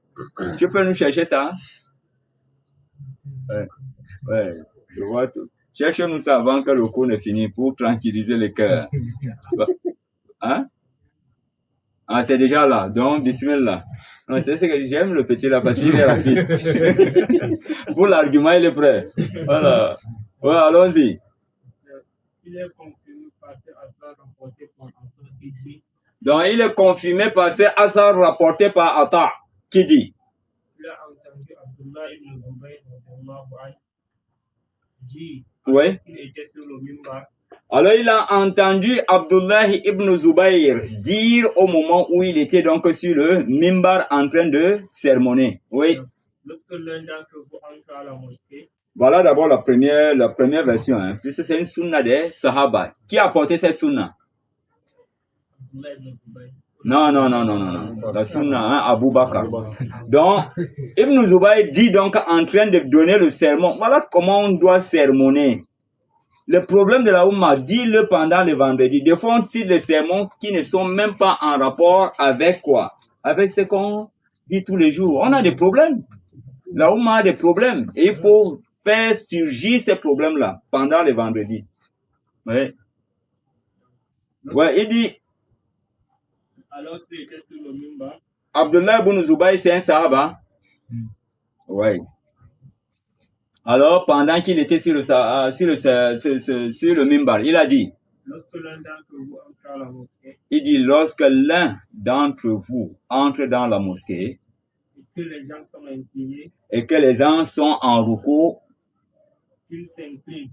Tu peux nous chercher ça? Ouais, je vois tout. Cherche-nous ça avant que le cours ne finisse pour tranquilliser le cœur. Hein? Ah, c'est déjà là. Donc, bismillah. Non, c'est ce que j'aime, le petit là, parce qu'il est rapide. Pour l'argument, il est prêt. Voilà. Ouais, allons-y. Il est confirmé par ce hasard rapporté par Atta qui dit. Donc, il est confirmé par ce hasard rapporté par Atta qui dit. Il a entendu Abdullah ibn Zubayr dit. Oui. Il était sur le mimbar. Alors, il a entendu Abdullah ibn Zubayr dire au moment où il était donc sur le mimbar en train de sermonner. Oui. Lorsque l'un d'entre vous entre à la mosquée. Voilà d'abord la première version, hein, puisque c'est une sunna des Sahaba. Qui a apporté cette sunna? Non. La sunna, hein, Abu Bakr. Donc, Ibn Zubayr dit donc en train de donner le sermon. Voilà comment on doit sermonner. Le problème de la Oumma, dis-le pendant le vendredi. Des fois, on cite des sermons qui ne sont même pas en rapport avec quoi? Avec ce qu'on dit tous les jours. On a des problèmes. La Oumma a des problèmes. Et il faut faire surgir ces problèmes-là pendant le vendredi. Oui. Ouais, il dit. Alors qu'il était sur le mimbar. Abdullah ibn Zubayr, c'est un sahaba. Oui. Alors, pendant qu'il était sur le mimbar, il a dit. Lorsque l'un d'entre vous entre à la mosquée. Il dit, lorsque l'un d'entre vous entre dans la mosquée. Et que les gens sont inclinés. Et que les gens sont en recours. Qu'ils s'inclinent.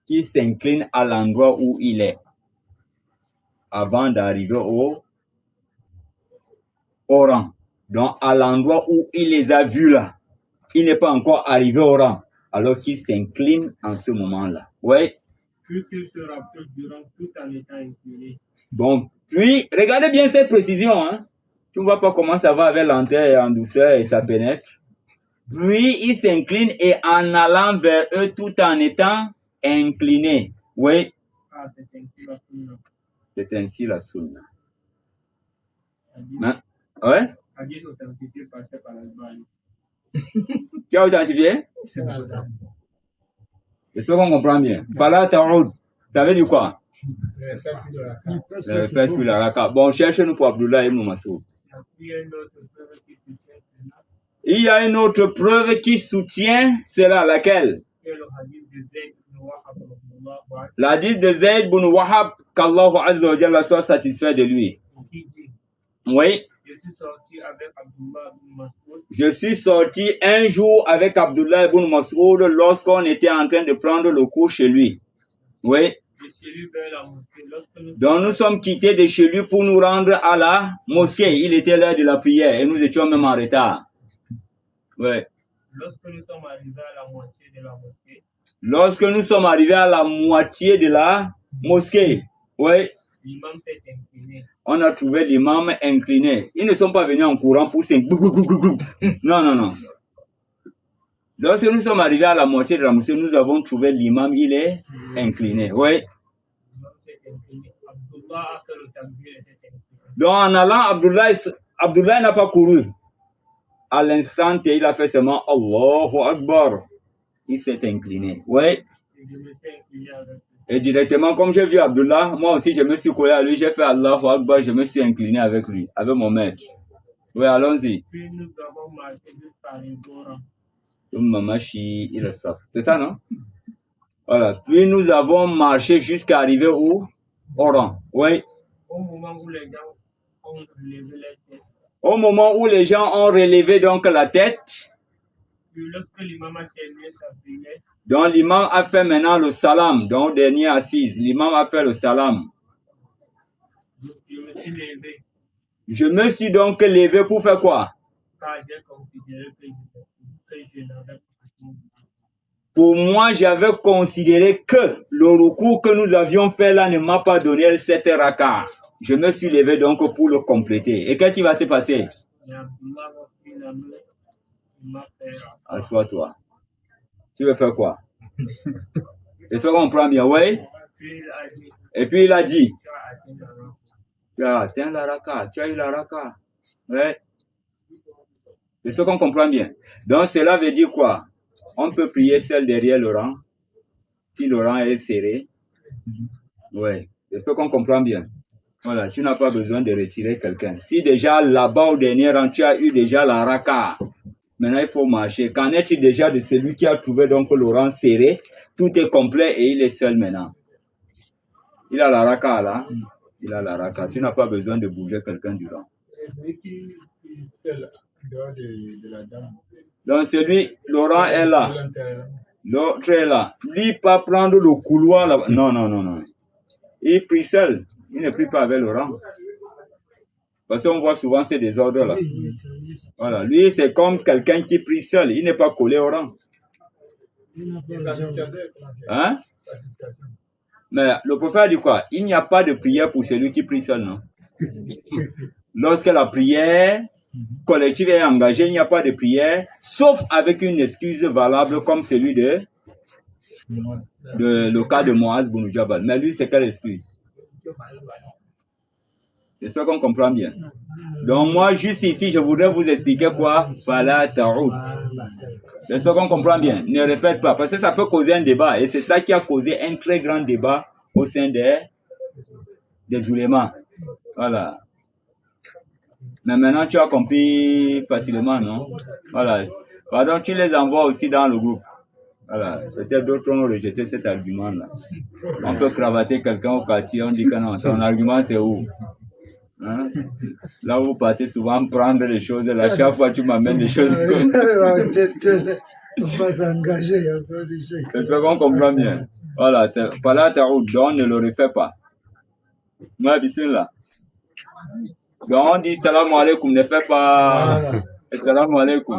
Qu'ils s'inclinent à l'endroit où il est. avant d'arriver au rang. Donc, à l'endroit où il les a vus là, il n'est pas encore arrivé au rang, alors qu'il s'incline en ce moment-là. Oui. Puis qu'il se rapproche du rang tout en étant incliné. Bon, puis, regardez bien cette précision. Hein. Tu ne vois pas comment ça va avec lenteur et en douceur et ça pénètre. Puis, il s'incline et en allant vers eux tout en étant incliné. Oui. Ah, c'est ainsi la sunna. C'est ainsi la sunna. Hadith- Hein? Ouais? Hadith authentifié passé par l'Albani. Tu as authentifié? C'est l'Albani. J'espère qu'on comprend bien. Fala ta'oud. Ça veut dire quoi? Le fait de la carte. Le fait que la raka. Bon, cherche-nous pour Abdullah ibn Mas'ud. Il y a une autre preuve qui soutient cela, Il y a une autre preuve qui soutient cela, laquelle? c'est le hadith de Zayd ibn Wahab radhiyallahu anhu, L'hadith de Zayd ibn Wahab, qu'Allah Azza wa Jalla soit satisfait de lui. qui dit Oui. Je suis sorti avec Abdullah ibn Mas'ud Je suis sorti un jour avec Abdullah ibn Mas'ud lorsqu'on était en train de prendre le cours chez lui. Oui. de chez lui vers la mosquée. Lorsque nous, Donc nous sommes quittés de chez lui pour nous rendre à la mosquée. Il était l'heure de la prière et nous étions même en retard. Oui. lorsque nous sommes arrivés à la moitié de la mosquée, Lorsque nous sommes arrivés à la moitié de la mosquée, oui, l'imam s'est incliné. on a trouvé l'imam incliné. Ils ne sont pas venus en courant pour non, non, non. Lorsque nous sommes arrivés à la moitié de la mosquée, nous avons trouvé l'imam, il est incliné. Oui. L'imam s'est incliné. Abdullah a fait le takbir et s'est incliné. Donc en allant, Abdullah n'a pas couru. À l'instant, il a fait seulement Allahu Akbar. Il s'est incliné. Oui. Et je me suis incliné avec lui. Et directement, comme j'ai vu Abdullah, moi aussi je me suis collé à lui, j'ai fait Allahu Akbar, je me suis incliné avec lui, avec mon maître. Oui, allons-y. Puis nous avons marché jusqu'à Ribora. C'est ça, non? Voilà. Puis nous avons marché jusqu'à arriver où? Au rang. Oui. Au moment où les gens ont relevé les têtes. Au moment où les gens ont relevé donc la tête, Puis lorsque l'imam a terminé sa prière, donc l'imam a fait maintenant le salam, donc dernière assise. L'imam a fait le salam. je me suis levé Je me suis donc levé pour faire quoi? car j'ai considéré que je n'avais pas fini. Pour moi, j'avais considéré que le recours que nous avions fait là ne m'a pas donné cette raka. Je me suis levé donc pour le compléter. Et qu'est-ce qui va se passer? Et Abdullah m'a pris la main, il m'a fait Assois-toi. Tu veux faire quoi? Et toi, on prend bien, oui? Puis il a dit, Et puis il a dit, tu as atteint la rang. tu as atteint la raka, tu as eu la raka. Ouais. J'espère qu'on comprend bien. Donc cela veut dire quoi? On peut prier seul derrière le rang, si le rang est serré. Ouais. J'espère qu'on comprend bien. Voilà, tu n'as pas besoin de retirer quelqu'un. Si déjà là-bas au dernier rang, tu as eu déjà la raka, maintenant il faut marcher. Qu'en est-il déjà de celui qui a trouvé donc le rang serré? Tout est complet et il est seul maintenant. Il a la raka là. Il a la raka. Tu n'as pas besoin de bouger quelqu'un du rang. Et celui qui est seul, dehors de la dame, Donc celui, le rang est là. de l'intérieur. L'autre est là. Lui, pas prendre le couloir là. Non, non, non, non. Il prie seul. Il ne prie pas avec le rang. Parce qu'on voit souvent ces désordres là. Voilà. Lui, c'est comme quelqu'un qui prie seul. Il n'est pas collé au rang. Et sa situation est comment? Hein? Sa situation. Mais le prophète dit quoi? Il n'y a pas de prière pour celui qui prie seul, non? Lorsque la prière collective est engagée, il n'y a pas de prière, sauf avec une excuse valable comme celui de le cas de Moaz bin Jabal. Mais lui, c'est quelle excuse? J'espère qu'on comprend bien. Donc moi, juste ici, je voudrais vous expliquer quoi? Fala ta'oud. J'espère qu'on comprend bien. Ne répète pas, parce que ça peut causer un débat. Et c'est ça qui a causé un très grand débat au sein des oulémas. Voilà. Mais maintenant, tu as compris facilement, non? Voilà. Pardon, tu les envoies aussi dans le groupe. Voilà. Peut-être d'autres ont rejeté cet argument-là. On peut cravater quelqu'un au quartier, on dit que non, ton argument c'est où? Hein? Là où vous partez souvent prendre les choses, là, chaque fois tu m'amènes des choses. On va s'engager, il y a peu de chèques. J'espère qu'on comprend bien. Voilà, voilà ta route, donc ne le refais pas. Ouais, bismillah. Donc on dit salam alaikum, ne fais pas Voilà. salam alaikum.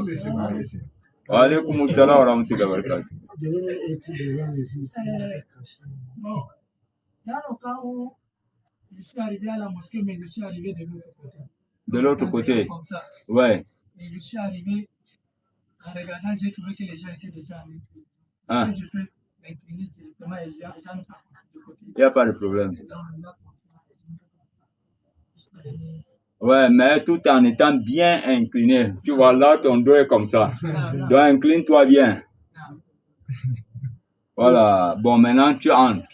Wa alaikum salam wa rahmatullahi wa barakatuh. Je vais être devant ici. Bon, dans le cas où je suis arrivé à la mosquée, mais je suis arrivé de l'autre côté. De l'autre côté. Comme ça. Ouais. Et je suis arrivé, en regardant, j'ai trouvé que les gens étaient déjà en incliné. Ah. Est-ce que je peux m'incliner directement et j'en de côté? Il n'y a pas de problème. Dans le lac, Ouais, mais tout en étant bien incliné. Tu vois, là, ton dos est comme ça. Donc, incline-toi bien. Voilà. Bon, maintenant, tu entres.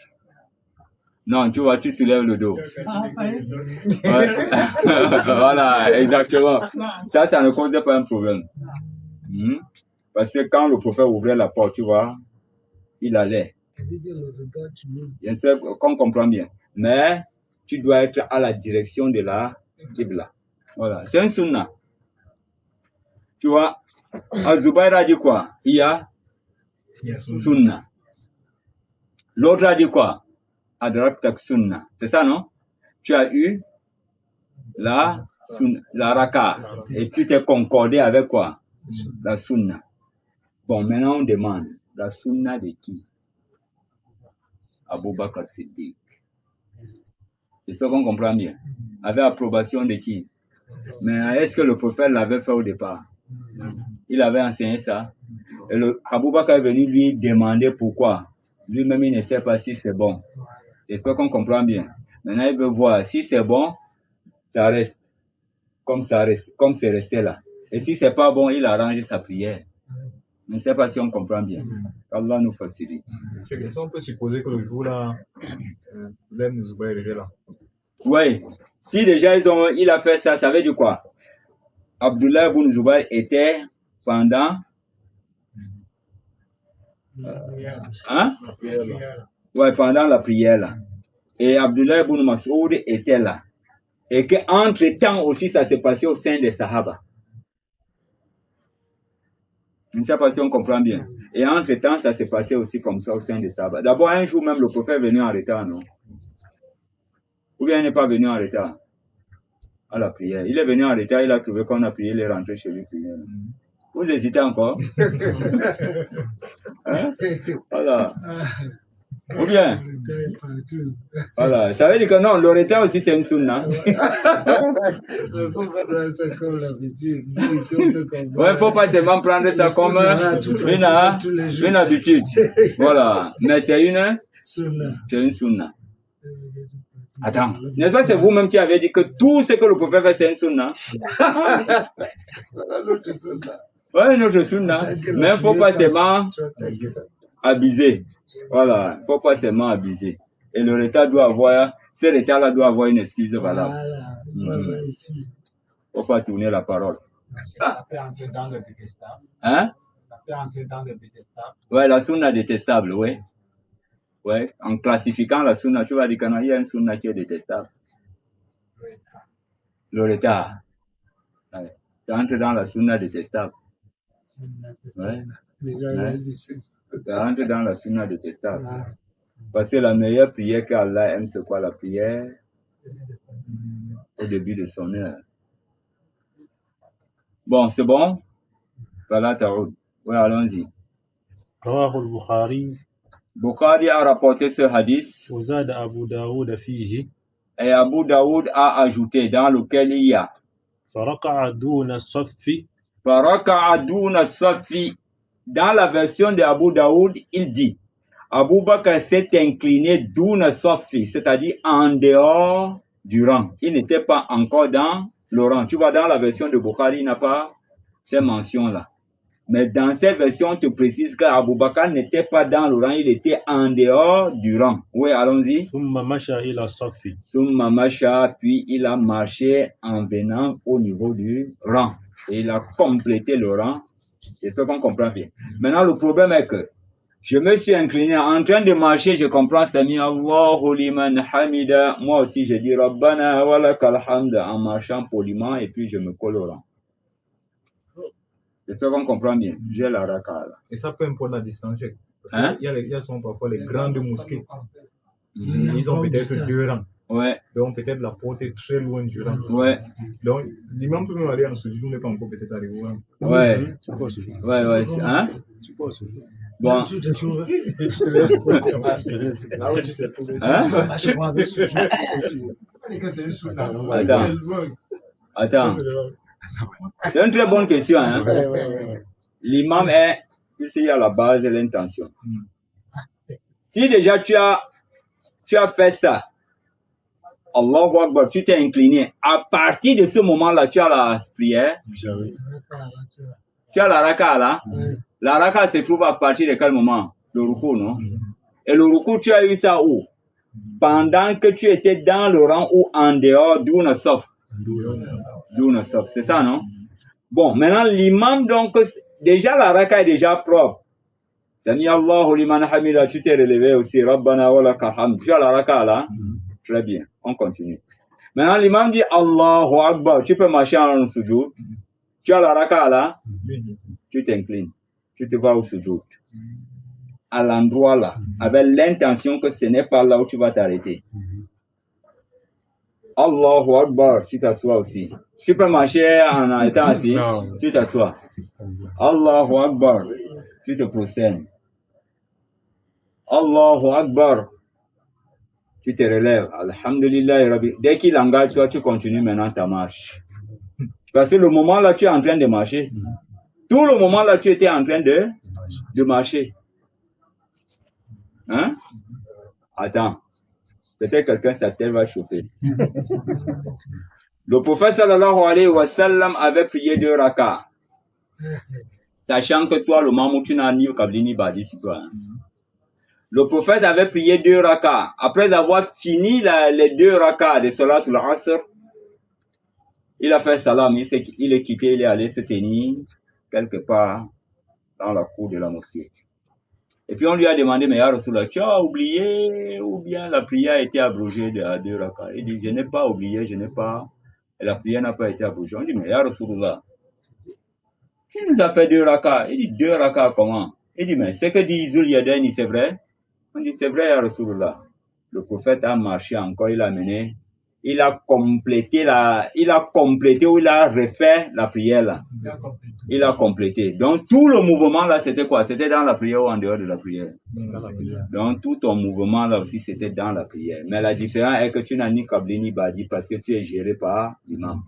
Non, tu vois, tu soulèves le dos. Ouais. Voilà, exactement. Ça ne causait pas un problème. Parce que quand le prophète ouvrait la porte, tu vois, il allait. Bien sûr, qu'on comprend bien. Mais tu dois être à la direction de la Qibla. Voilà, c'est un sunnah. Tu vois, Az-Zubayr a dit quoi? Il y a sunnah. L'autre a dit quoi? Adraktak sunnah. C'est ça, non? Tu as eu la raka. Et tu t'es concordé avec quoi? La sunnah. Bon, maintenant on demande, la sunnah de qui? Abu Bakr Siddiq. J'espère qu'on comprend bien. Avec approbation de qui? Mais est-ce que le prophète l'avait fait au départ? Il avait enseigné ça. Et Abu Bakr est venu lui demander pourquoi. Lui-même, il ne sait pas si c'est bon. J'espère qu'on comprend bien. Maintenant, il veut voir si c'est bon, ça reste comme c'est resté là. Et si c'est pas bon, il arrange sa prière. Je ne sais pas si on comprend bien. Allah nous facilite. Est-ce qu'on peut supposer que le jour-là, l'Aime nous Zubayr est là? Oui. Si déjà il a fait ça, ça veut dire quoi? Abdullah ibn Zubayr était pendant pendant la prière là. Et Abdullah ibn Mas'oud était là. Et qu'entre-temps aussi, ça s'est passé au sein des Sahaba. Je ne sais pas si on comprend bien. Et entre-temps, ça s'est passé aussi comme ça au sein des Sahaba. D'abord, un jour même, le prophète est venu en retard, non? Ou bien il n'est pas venu en retard à la prière. Il est venu en retard, il a trouvé qu'on a prié, il est rentré chez lui prier. Vous hésitez encore? Hein? Voilà. Ou bien? Voilà. Ça veut dire que non, le retard aussi c'est une sunna. Il Ouais, faut pas seulement prendre ça comme une habitude. Voilà. Mais c'est une sunna. Attends, n'est-ce pas c'est vous-même qui avez dit que tout ce que le prophète fait c'est une sunna? Ouais, une autre sunna. Mais il ne faut pas seulement abuser. Voilà, il ne faut pas seulement abuser. Et le retard doit avoir, ce retard-là doit avoir une excuse valable. Il ne faut pas tourner la parole. Ça peut entrer dans le détestable. Hein? Ça peut entrer dans le détestable. Ouais, la sunna détestable, oui. Ouais, en classifiquant la sunna, tu vas dire qu'il y a une sunna qui est détestable. Le retard. Ouais. Ça entre dans la sunna détestable. Ouais. Ça entre dans la sunna détestable. Parce que la meilleure prière qu'Allah aime, c'est quoi? La prière au début de son heure. Bon, c'est bon? Voilà, Taoud. Oui, allons-y. رواه البخاري Bukhari a rapporté ce hadith وزاد أبو داود فيه et Abu Daoud a ajouté dans lequel il y a فرقع دون الصف Faraka'a duna safi. Dans la version de Abu Daoud, il dit Abu Bakr s'est incliné duna safi, c'est-à-dire en dehors du rang. Il n'était pas encore dans le rang. Tu vois, dans la version de Bukhari, il n'a pas ces mentions-là. Mais dans cette version, on te précise qu'Abu Bakr n'était pas dans le rang, il était en dehors du rang. Oui, allons-y. ثم مشى إلى الصف Summa Masha, puis il a marché en venant au niveau du rang. Et il a complété le rang. J'espère qu'on comprend bien. Maintenant, le problème est que je me suis incliné. En train de marcher, je comprends Sami Allahu liman hamida. Moi aussi, je dis Rabbana wa lakal hamd en marchant poliment et puis je me colle au rang. J'espère qu'on comprend bien. J'ai la raka là. Et ça peut importe la distance. Parce Hein? il y a parfois les grandes mosquées. Ils ont peut-être deux rangs. Ouais, Donc peut-être la porte est très loin du rang. ouais, Donc l'imam peut même aller en sujoud, n'est pas encore peut-être arrivé au rang. ouais, Tu peux se jouer. ouais, hein? Tu peux se jouer. Bon, Tu te trouves. Là où tu t'es trouvé. hein? À chaque fois avec ce jeu. Attends. C'est une très bonne question, hein? L'imam est, ici à la base de l'intention. Si déjà tu as fait ça, Allahu Akbar, tu t'es incliné, à partir de ce moment-là, tu as la prière, tu as la raka là. La raka se trouve à partir de quel moment? Le ruku, non? Et le ruku, tu as eu ça où? Pendant que tu étais dans le rang ou en dehors d'Ouna Sof. D'Ouna Sof, c'est ça, non? Bon, maintenant, l'imam, donc, déjà la raka est déjà propre. Sami Allahu liman hamida, tu t'es relevé aussi, Rabbana wa lakal hamd. Tu as la raka là? Très bien, on continue. Maintenant, l'imam dit Allahu Akbar, tu peux marcher en sujoud. Tu as la raka là? Tu t'inclines. Tu te vas au sujoud. À l'endroit là, avec l'intention que ce n'est pas là où tu vas t'arrêter. Allahu Akbar, tu t'assois aussi. Tu peux marcher en étant assis, tu t'assois. Allahu Akbar, tu te procèdes. Allahu Akbar, tu te relèves. Alhamdulillah Rabbi. Dès qu'il engage toi, tu continues maintenant ta marche. Parce que le moment là, tu es en train de marcher. Tout le moment là, tu étais en train de marcher. Hein? Attends. Peut-être quelqu'un, sa tête va chauffer. Le prophète sallallahu alayhi wa sallam avait prié 2 rakas. Sachant que toi, le maman, tu n'as ni kabli ni badi sur toi. Hein. Le prophète avait prié 2 rakas. Après avoir fini les 2 rakas de Salatul Asr, il a fait salam, il est quitté, il est allé se tenir quelque part dans la cour de la mosquée. Et puis on lui a demandé, mais ya Rasulullah, tu as oublié ou bien la prière a été abrogée à 2 rakas? Il dit, je n'ai pas oublié, je n'ai pas, et la prière n'a pas été abrogée. On dit, mais ya Rasulullah, qui nous a fait 2 rakas? Il dit, 2 rakas comment? Il dit, mais c'est que dit Zul Yadayni, c'est vrai? On dit, c'est vrai ya Rasulullah. Le prophète a marché encore, il a mené, il a complété ou il a refait la prière là. Il a complété. Donc tout le mouvement là, c'était quoi? C'était dans la prière ou en dehors de la prière? Donc tout ton mouvement là aussi, c'était dans la prière. Mais la différence est que tu n'as ni kabli ni badi parce que tu es géré par l'imam.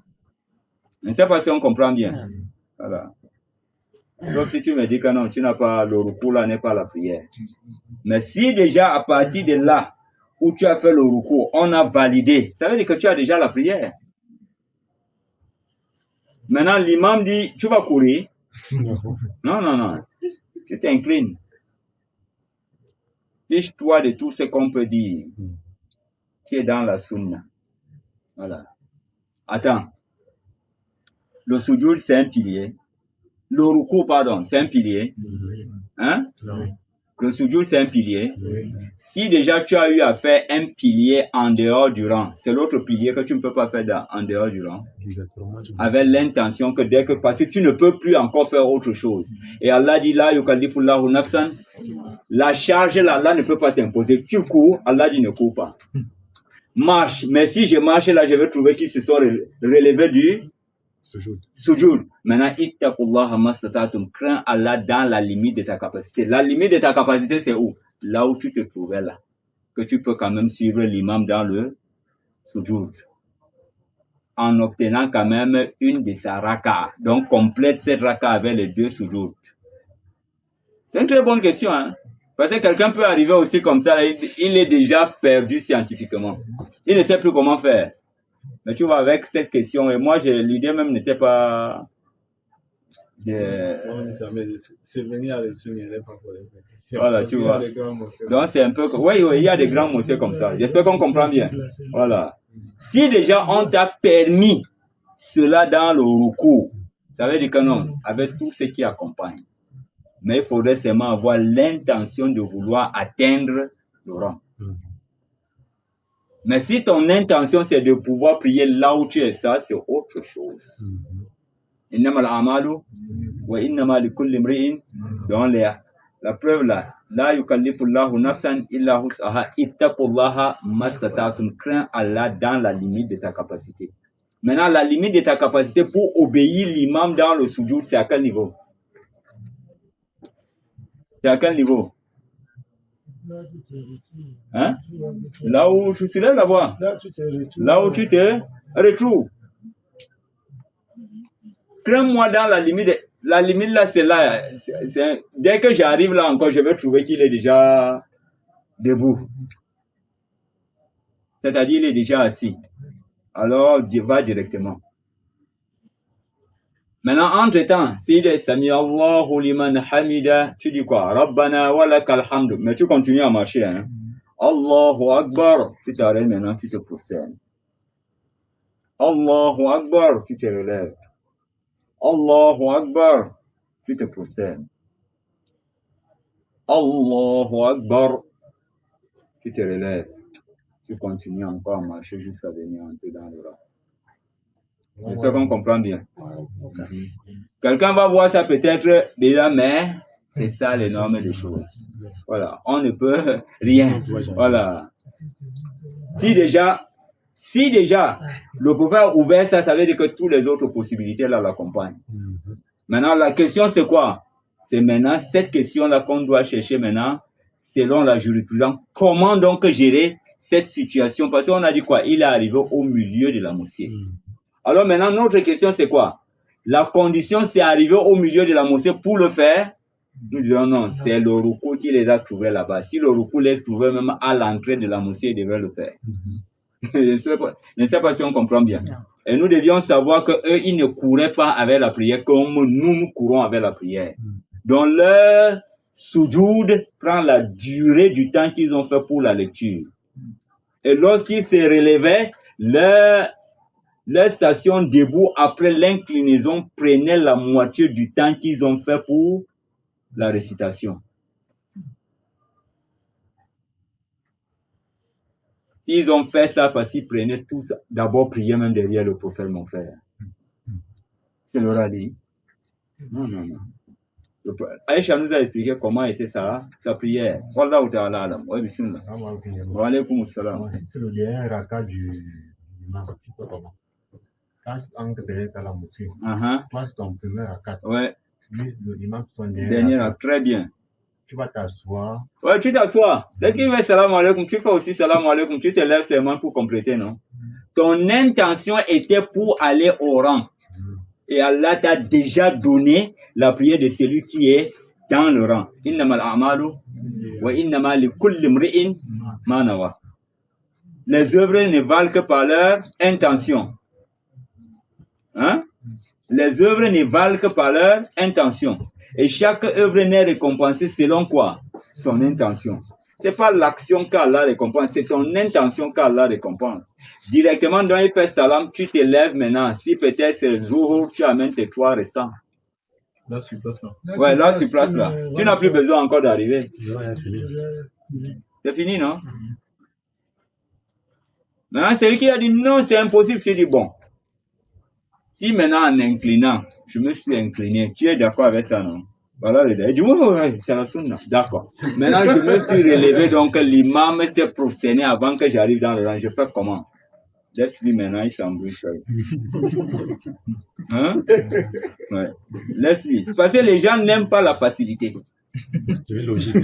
Je ne sais pas si on comprend bien. Voilà. Donc si tu me dis que non, tu n'as pas, le ruku là n'est pas la prière. Mais si déjà à partir de là, où tu as fait le ruku, on a validé, ça veut dire que tu as déjà la prière. Maintenant, l'imam dit, tu vas courir. Non. Tu t'inclines. Fiche-toi de tout ce qu'on peut dire. Tu es dans la sunna. Voilà. Attends. Le sujoud, c'est un pilier. Le ruku, pardon, c'est un pilier. Hein? Le sujoud, c'est un pilier. Si déjà tu as eu à faire un pilier en dehors du rang, c'est l'autre pilier que tu ne peux pas faire en dehors du rang. Avec l'intention que dès que, parce que tu ne peux plus encore faire autre chose. Et Allah dit là, yukallifullahu nafsan, la charge là, Allah ne peut pas t'imposer. Tu cours, Allah dit ne cours pas. Marche, mais si je marche là, je vais trouver qu'ils se sont relevés du sujoud. Maintenant, ittaqullaha mastatatum, crains Allah dans la limite de ta capacité. La limite de ta capacité, c'est où? Là où tu te trouvais là. Que tu peux quand même suivre l'imam dans le sujoud. En obtenant quand même une de sa raka. Donc, complète cette raka avec les 2 sujoud. C'est une très bonne question, hein. Parce que quelqu'un peut arriver aussi comme ça, il est déjà perdu scientifiquement. Il ne sait plus comment faire. Mais tu vois, avec cette question, et moi, l'idée même n'était pas C'est venir à l'essuie, il n'est pas pour les questions. Voilà, tu vois. Donc, c'est un peu... Oui, il y a des grands mosquées comme ça. J'espère qu'on comprend bien. Voilà. Si déjà, on t'a permis cela dans le ruku, ça veut dire que non, avec tout ce qui accompagne. Mais il faudrait seulement avoir l'intention de vouloir atteindre le rang. Mais si ton intention c'est de pouvoir prier là où tu es, ça c'est autre chose. Innama al-amalu wa innama likulli imri'in. Donc la preuve là, La yukallifullahu nafsan illa hus'aha ittaqullaha mastata'tum. Crains Allah dans la limite de ta capacité. Maintenant, la limite de ta capacité pour obéir l'imam dans le sujoud, c'est à quel niveau? C'est à quel niveau? Hein? Là où tu soulèves la voix. Là où tu te retrouves. Crains-moi dans la limite. La limite là, c'est là. Dès que j'arrive là encore, je vais trouver qu'il est déjà debout. C'est-à-dire il est déjà assis. Alors, va directement. Maintenant, entre-temps, s'il est Sami Allahu liman hamida, tu dis quoi? Rabbana wa lakal hamd. Mais tu continues à marcher. Hein? Allahu Akbar. Tu t'arrêtes maintenant, tu te prosternes. Allahu Akbar. Tu te relèves. Allahu Akbar. Tu te prosternes. Allahu Akbar. Tu te relèves. Tu continues encore à marcher jusqu'à venir entrer dans le rang. J'espère qu'on comprend bien. Quelqu'un va voir ça peut-être déjà, mais c'est ça les normes des choses. Voilà, on ne peut rien. Voilà. Si déjà le prophète a ouvert ça, ça veut dire que toutes les autres possibilités là l'accompagnent. Maintenant, la question c'est quoi? C'est maintenant cette question-là qu'on doit chercher maintenant, selon la jurisprudence. Comment donc gérer cette situation? Parce qu'on a dit quoi? Il est arrivé au milieu de la mosquée. Alors maintenant, notre question, c'est quoi? La condition, c'est arriver au milieu de la mosquée pour le faire. Nous disons non, c'est le ruku qui les a trouvés là-bas. Si le ruku les trouvait même à l'entrée de la mosquée, il devait le faire. Je ne sais pas si on comprend bien. Et nous devions savoir qu'eux, ils ne couraient pas avec la prière comme nous courons avec la prière. Donc leur sujoud prend la durée du temps qu'ils ont fait pour la lecture. Et lorsqu'ils se relevaient, leur station debout après l'inclinaison prenait la moitié du temps qu'ils ont fait pour la récitation. Ils ont fait ça parce qu'ils prenaient tout ça. D'abord prier même derrière le prophète, mon frère. C'est leur a dit. Non. Aïcha nous a expliqué comment était sa prière. Wallahu ta'ala alam. Oui, bismillah. Wa alaykum assalam. C'est le dernier raka du imam. Quand tu entres à la mosquée, toi c'est ton premier raka. Ouais. Le imam c'est ton dernier raka. Très bien. Tu vas t'asseoir. Ouais, tu t'assois. Dès qu'il fait salam alaikum, tu fais aussi salam alaikum, tu te lèves seulement pour compléter, non? Ton intention était pour aller au rang. Et Allah t'a déjà donné la prière de celui qui est dans le rang. Innamal a'malu wa innama likulli imri'in ma nawa. Les œuvres ne valent que par leur intention. Hein? Les œuvres ne valent que par leur intention. Et chaque œuvre n'est récompensée selon quoi? Son intention. C'est pas l'action qu'Allah récompense, c'est ton intention qu'Allah récompense. Directement dans il fait salam, tu te lèves maintenant. Si peut-être c'est le jour où tu amènes tes 3 restants. Là, sur place, là. Ouais, là, sur place, là. Tu n'as plus besoin encore d'arriver. C'est fini, non? Maintenant, celui qui a dit non, c'est impossible, tu dis bon. Si maintenant en inclinant, je me suis incliné, tu es d'accord avec ça, non? Voilà, il dit oui, c'est la sunna. D'accord. Maintenant, je me suis relevé, donc l'imam s'est prosterné avant que j'arrive dans le rang. Je fais comment? Laisse-lui maintenant, il s'embrouille. Hein? Ouais. Laisse-lui. Parce que les gens n'aiment pas la facilité. C'est logique.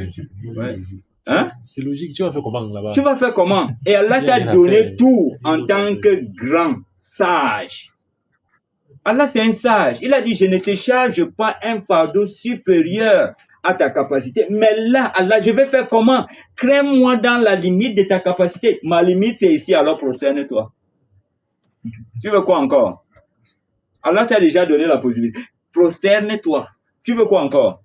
Ouais. Hein? C'est logique. Tu vas faire comment là-bas? Tu vas faire comment? Et Allah t'a donné tout en tant que grand sage. Allah, c'est un sage. Il a dit, je ne te charge pas un fardeau supérieur à ta capacité. Mais là, Allah, je vais faire comment? Crée-moi dans la limite de ta capacité. Ma limite, c'est ici, alors prosterne-toi. Tu veux quoi encore? Allah t'a déjà donné la possibilité. Prosterne-toi. Tu veux quoi encore?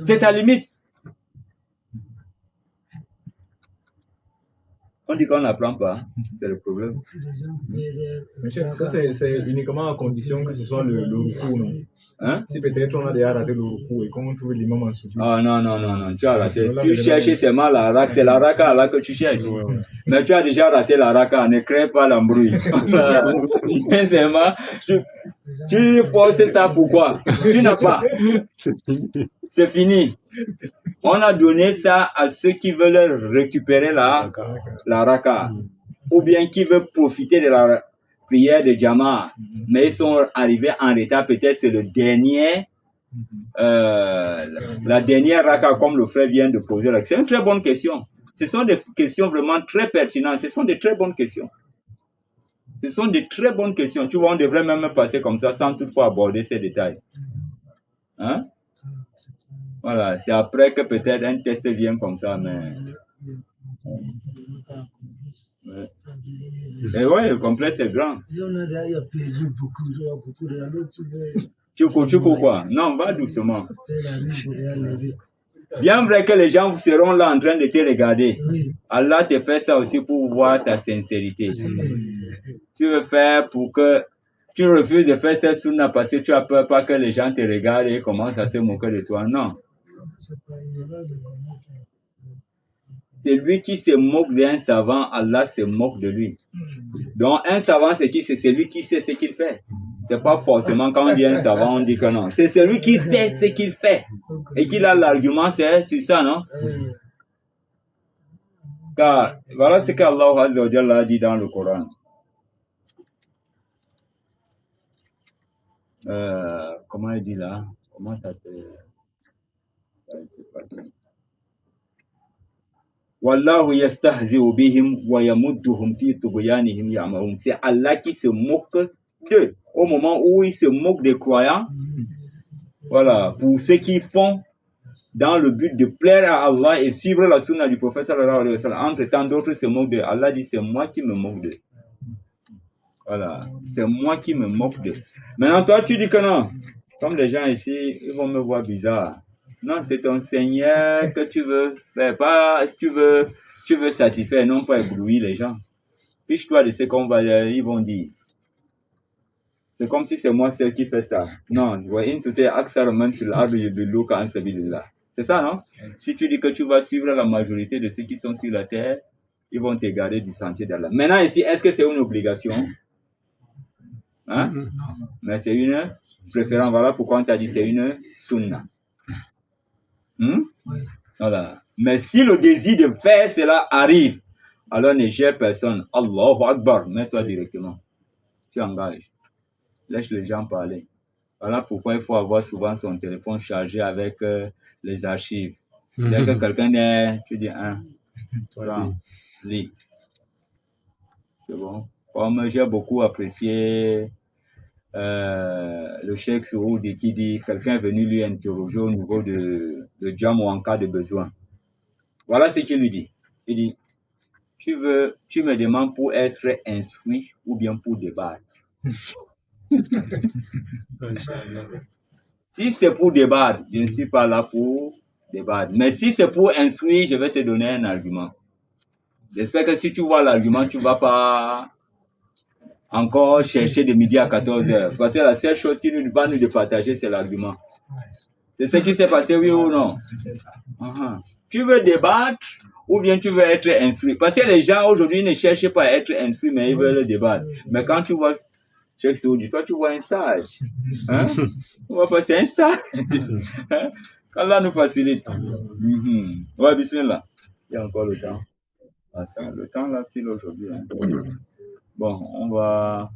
C'est ta limite. On dit qu'on n'apprend pas, c'est le problème. Monsieur, ça c'est uniquement à condition que ce soit le recours, non? Hein? Si peut-être on a déjà raté le recours et qu'on trouve l'imam en soutien. Ah non, tu as raté. Si tu cherches seulement la raka, c'est la raka là que tu cherches. Ouais. Mais tu as déjà raté la raka, ne crée pas l'embrouille. Tu forces ça pourquoi? Tu n'as pas. C'est fini. On a donné ça à ceux qui veulent récupérer la raka. Ou bien qui veulent profiter de la prière de Jama. Mais ils sont arrivés en retard. Peut-être c'est le dernier, la dernière raka comme le frère vient de poser. C'est une très bonne question. Ce sont des questions vraiment très pertinentes. Ce sont des très bonnes questions. Ce sont des très bonnes questions. Tu vois, on devrait même passer comme ça sans toutefois aborder ces détails. Hein? Voilà, c'est après que peut-être un test vient comme ça, mais... Ouais. Et ouais, le complexe est grand. Tu cours quoi? Non, va doucement. Bien vrai que les gens seront là en train de te regarder. Allah te fait ça aussi pour voir ta sincérité. Tu veux faire pour que tu refuses de faire cette sunna parce que tu as peur pas que les gens te regardent et commencent à se moquer de toi. Non. C'est lui qui se moque d'un savant, Allah se moque de lui. Donc un savant, c'est qui? C'est celui qui sait ce qu'il fait. C'est pas forcément quand on dit un savant, on dit que non. C'est celui qui sait ce qu'il fait. Et qu'il a l'argument, c'est sur ça, non? Car voilà ce qu'Allah Azza wa Jalla a dit dans le Coran. Comment il dit là? Comment ça fait? Wallahu yastahzi'u bihim wa yamudduhum fi tughyanihim ya'mahun. C'est Allah qui se moque d'eux. Au moment où il se moque des croyants, voilà, pour ceux qui font dans le but de plaire à Allah et suivre la sunna du prophète sallallahu alayhi wa sallam. Entre tant d'autres se moquent d'eux. Allah dit, c'est moi qui me moque d'eux. Voilà, c'est moi qui me moque d'eux. Maintenant, toi, tu dis que non. Comme les gens ici, ils vont me voir bizarre. Non, c'est ton Seigneur que tu veux faire. Pas, si tu veux satisfaire, non pas éblouir les gens. Fiche-toi de ce qu'on va dire, ils vont dire. C'est comme si c'est moi seul qui fait ça. Non, c'est ça, non? Si tu dis que tu vas suivre la majorité de ceux qui sont sur la terre, ils vont t'égarer du sentier d'Allah. Maintenant ici, est-ce que c'est une obligation? Hein? Mais c'est une préférence. Voilà pourquoi on t'a dit c'est une sunna. Voilà. Mais si le désir de faire cela arrive, alors ne gère personne. Allahu Akbar, mets-toi directement. Tu engages. Laisse les gens parler. Voilà pourquoi il faut avoir souvent son téléphone chargé avec les archives. Dès que quelqu'un est, tu dis, lis. C'est bon. Comme j'ai beaucoup apprécié le Cheikh Souroudi qui dit quelqu'un est venu lui interroger au niveau de Jam ou en cas de besoin. Voilà ce qu'il lui dit. Il dit, tu me demandes pour être instruit ou bien pour débattre. Si c'est pour débattre, je ne suis pas là pour débattre. Mais si c'est pour instruire, je vais te donner un argument. J'espère que si tu vois l'argument, tu ne vas pas encore chercher de midi à 14h. Parce que la seule chose qui va nous départager, c'est l'argument. C'est ce qui s'est passé, oui ou non? Tu veux débattre ou bien tu veux être instruit? Parce que les gens aujourd'hui ne cherchent pas à être instruits, mais ils veulent débattre. Mais quand tu vois Cheikh Souroudi, toi tu vois un sage. Hein? On va passer un sage. Allah nous facilite. Ouais, bismillah. Il y a encore le temps. Ah, ça, le temps là, file aujourd'hui. Hein. Bon, on va...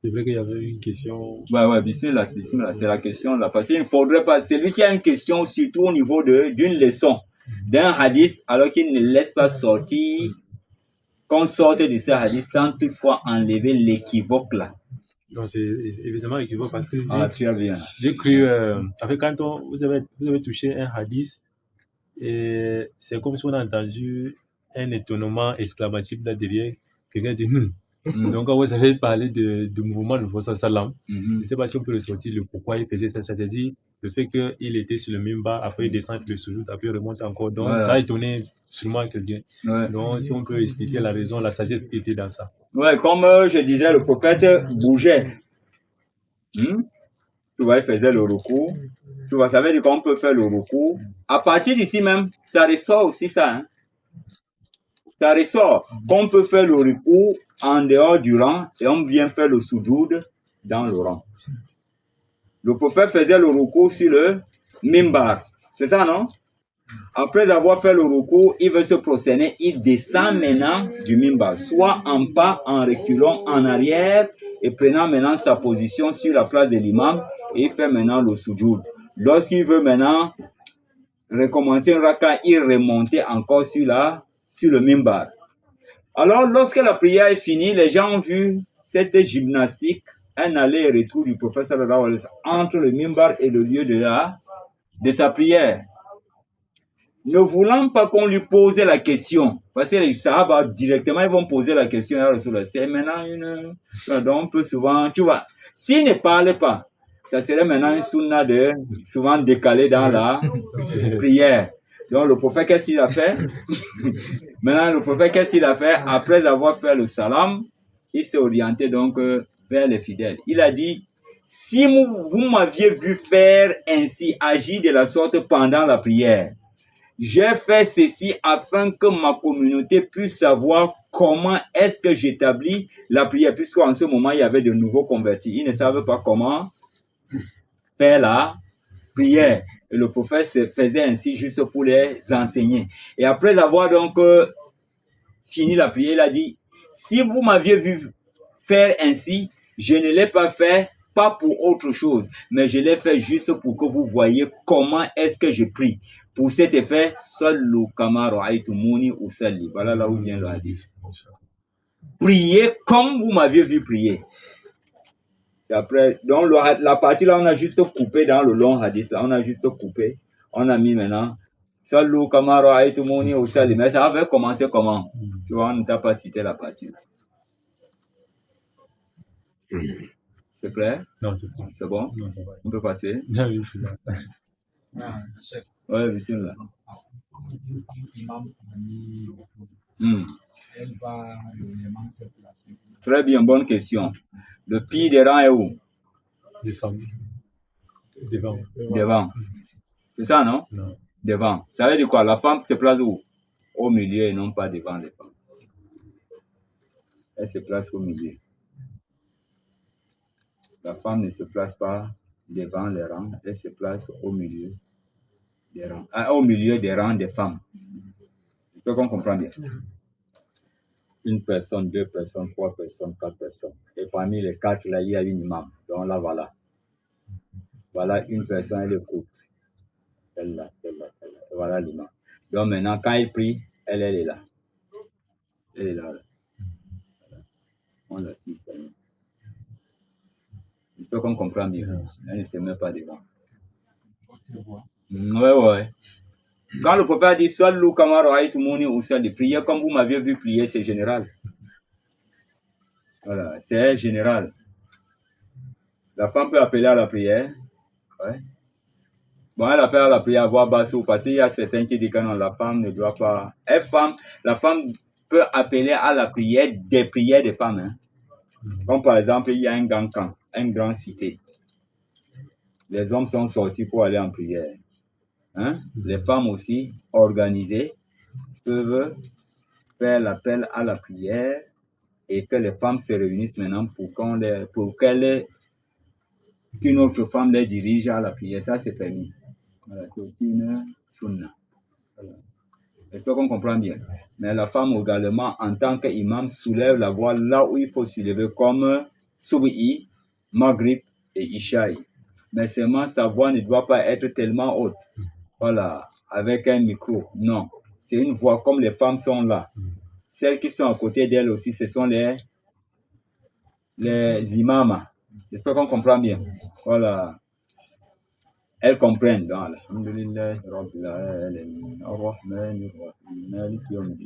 C'est vrai qu'il y avait une question. Ouais, bismillah, c'est la question là. Parce qu'il ne faudrait pas... C'est lui qui a une question, surtout au niveau d'une leçon, d'un hadith, alors qu'il ne laisse pas sortir... qu'on sorte de ce hadith sans toutefois enlever l'équivoque là. Non, c'est évidemment équivoque parce que tu as bien. J'ai cru, en fait, quand vous avez touché un hadith, et c'est comme si on a entendu un étonnement exclamatif là derrière, quelqu'un dit Donc, quand vous avez parlé du mouvement de Prophète sallam, je ne sais pas si on peut ressortir le pourquoi il faisait ça, c'est-à-dire le fait qu'il était sur le mimbar, après il descend, il le soujoute, après il remonte encore. Donc, ça a étonné sûrement quelqu'un. Donc, si on peut expliquer la raison, la sagesse qui était dans ça. Ouais, comme je disais, le prophète bougeait. Tu vois, il faisait le recours. Tu vois, ça veut dire qu'on peut faire le recours. À partir d'ici même, ça ressort aussi ça. Hein? Ça ressort qu'on peut faire le recours en dehors du rang et on vient faire le soujoud dans le rang. Le prophète faisait le recours sur le mimbar. C'est ça, non? Après avoir fait le recours, il veut se prosterner. Il descend maintenant du mimbar, soit en pas, en reculant en arrière et prenant maintenant sa position sur la place de l'imam et il fait maintenant le sujoud. Lorsqu'il veut maintenant recommencer un raka, il remontait encore sur le mimbar. Alors, lorsque la prière est finie, les gens ont vu cette gymnastique, un aller et retour du prophète sallallahu alayhi wa sallam entre le mimbar et le lieu de sa prière. Ne voulant pas qu'on lui pose la question, parce que les sahaba directement ils vont poser la question à Rasulullah. C'est maintenant donc on peut souvent, tu vois, s'il ne parle pas, ça serait maintenant une sunna de souvent décalé dans la prière. Donc le prophète qu'est-ce qu'il a fait? Maintenant le prophète qu'est-ce qu'il a fait? Après avoir fait le salam, il s'est orienté donc vers les fidèles. Il a dit, si vous m'aviez vu faire ainsi, agir de la sorte pendant la prière, j'ai fait ceci afin que ma communauté puisse savoir comment est-ce que j'établis la prière, puisqu'en ce moment, il y avait de nouveaux convertis. Ils ne savaient pas comment faire la prière. Et le prophète faisait ainsi juste pour les enseigner. Et après avoir donc fini la prière, il a dit, si vous m'aviez vu faire ainsi, je ne l'ai pas fait, pas pour autre chose, mais je l'ai fait juste pour que vous voyez comment est-ce que je prie. Pour cet effet, sallu kama ra'aytumuni usalli. Voilà là où vient le hadith. Priez comme vous m'aviez vu prier. C'est après, donc la partie là, on a juste coupé dans le long hadith, là, on a juste coupé. On a mis maintenant, sallu kama ra'aytumuni usalli. Mais ça avait commencé comment? Tu vois, on ne t'a pas cité la partie. C'est clair? Non, c'est bon. C'est bon? Non, c'est bon. On peut passer? Non, je suis là. Oui, bismillah. Très bien, bonne question. Le pire des rangs est où? Des femmes. Devant. Devant. C'est ça, non? Non. Devant. Ça veut dire quoi? La femme se place où? Au milieu et non pas devant les femmes. Elle se place au milieu. La femme ne se place pas devant les rangs, elle se place au milieu des rangs. Au milieu des rangs des femmes. J'espère qu'on comprend bien. Une personne, deux personnes, trois personnes, quatre personnes. Et parmi les quatre, là, il y a une imam. Donc là, voilà. Voilà une personne, elle écoute. Celle-là, celle-là, celle-là. Voilà l'imam. Donc maintenant, quand il prie, elle est là. Elle est là. Voilà. On la suit, celle-là. J'espère qu'on comprend bien. Elle ne se met pas devant. Ouais. Quand le prophète dit Sallu kama ra'aytumuni usalli, priez comme vous m'aviez vu prier, c'est général. Voilà, c'est général. La femme peut appeler à la prière. Ouais. Bon, elle appelle à la prière à voix basse parce qu'il y a certains qui disent que non, la femme ne doit pas. La femme peut appeler à la prière des prières des femmes. Hein. Comme par exemple, il y a un grand camp, une grande cité. Les hommes sont sortis pour aller en prière. Hein? Les femmes aussi, organisées, peuvent faire l'appel à la prière et que les femmes se réunissent maintenant pour qu'une autre femme les dirige à la prière. Ça, c'est permis. Voilà, c'est aussi une sunna. Voilà. J'espère qu'on comprend bien. Mais la femme également, en tant qu'imam, soulève la voix là où il faut soulever, comme Subhi, Maghrib et Ishaï. Mais seulement sa voix ne doit pas être tellement haute. Voilà, avec un micro. Non, c'est une voix comme les femmes sont là. Celles qui sont à côté d'elles aussi, ce sont les imams. J'espère qu'on comprend bien. Voilà. Elles comprennent.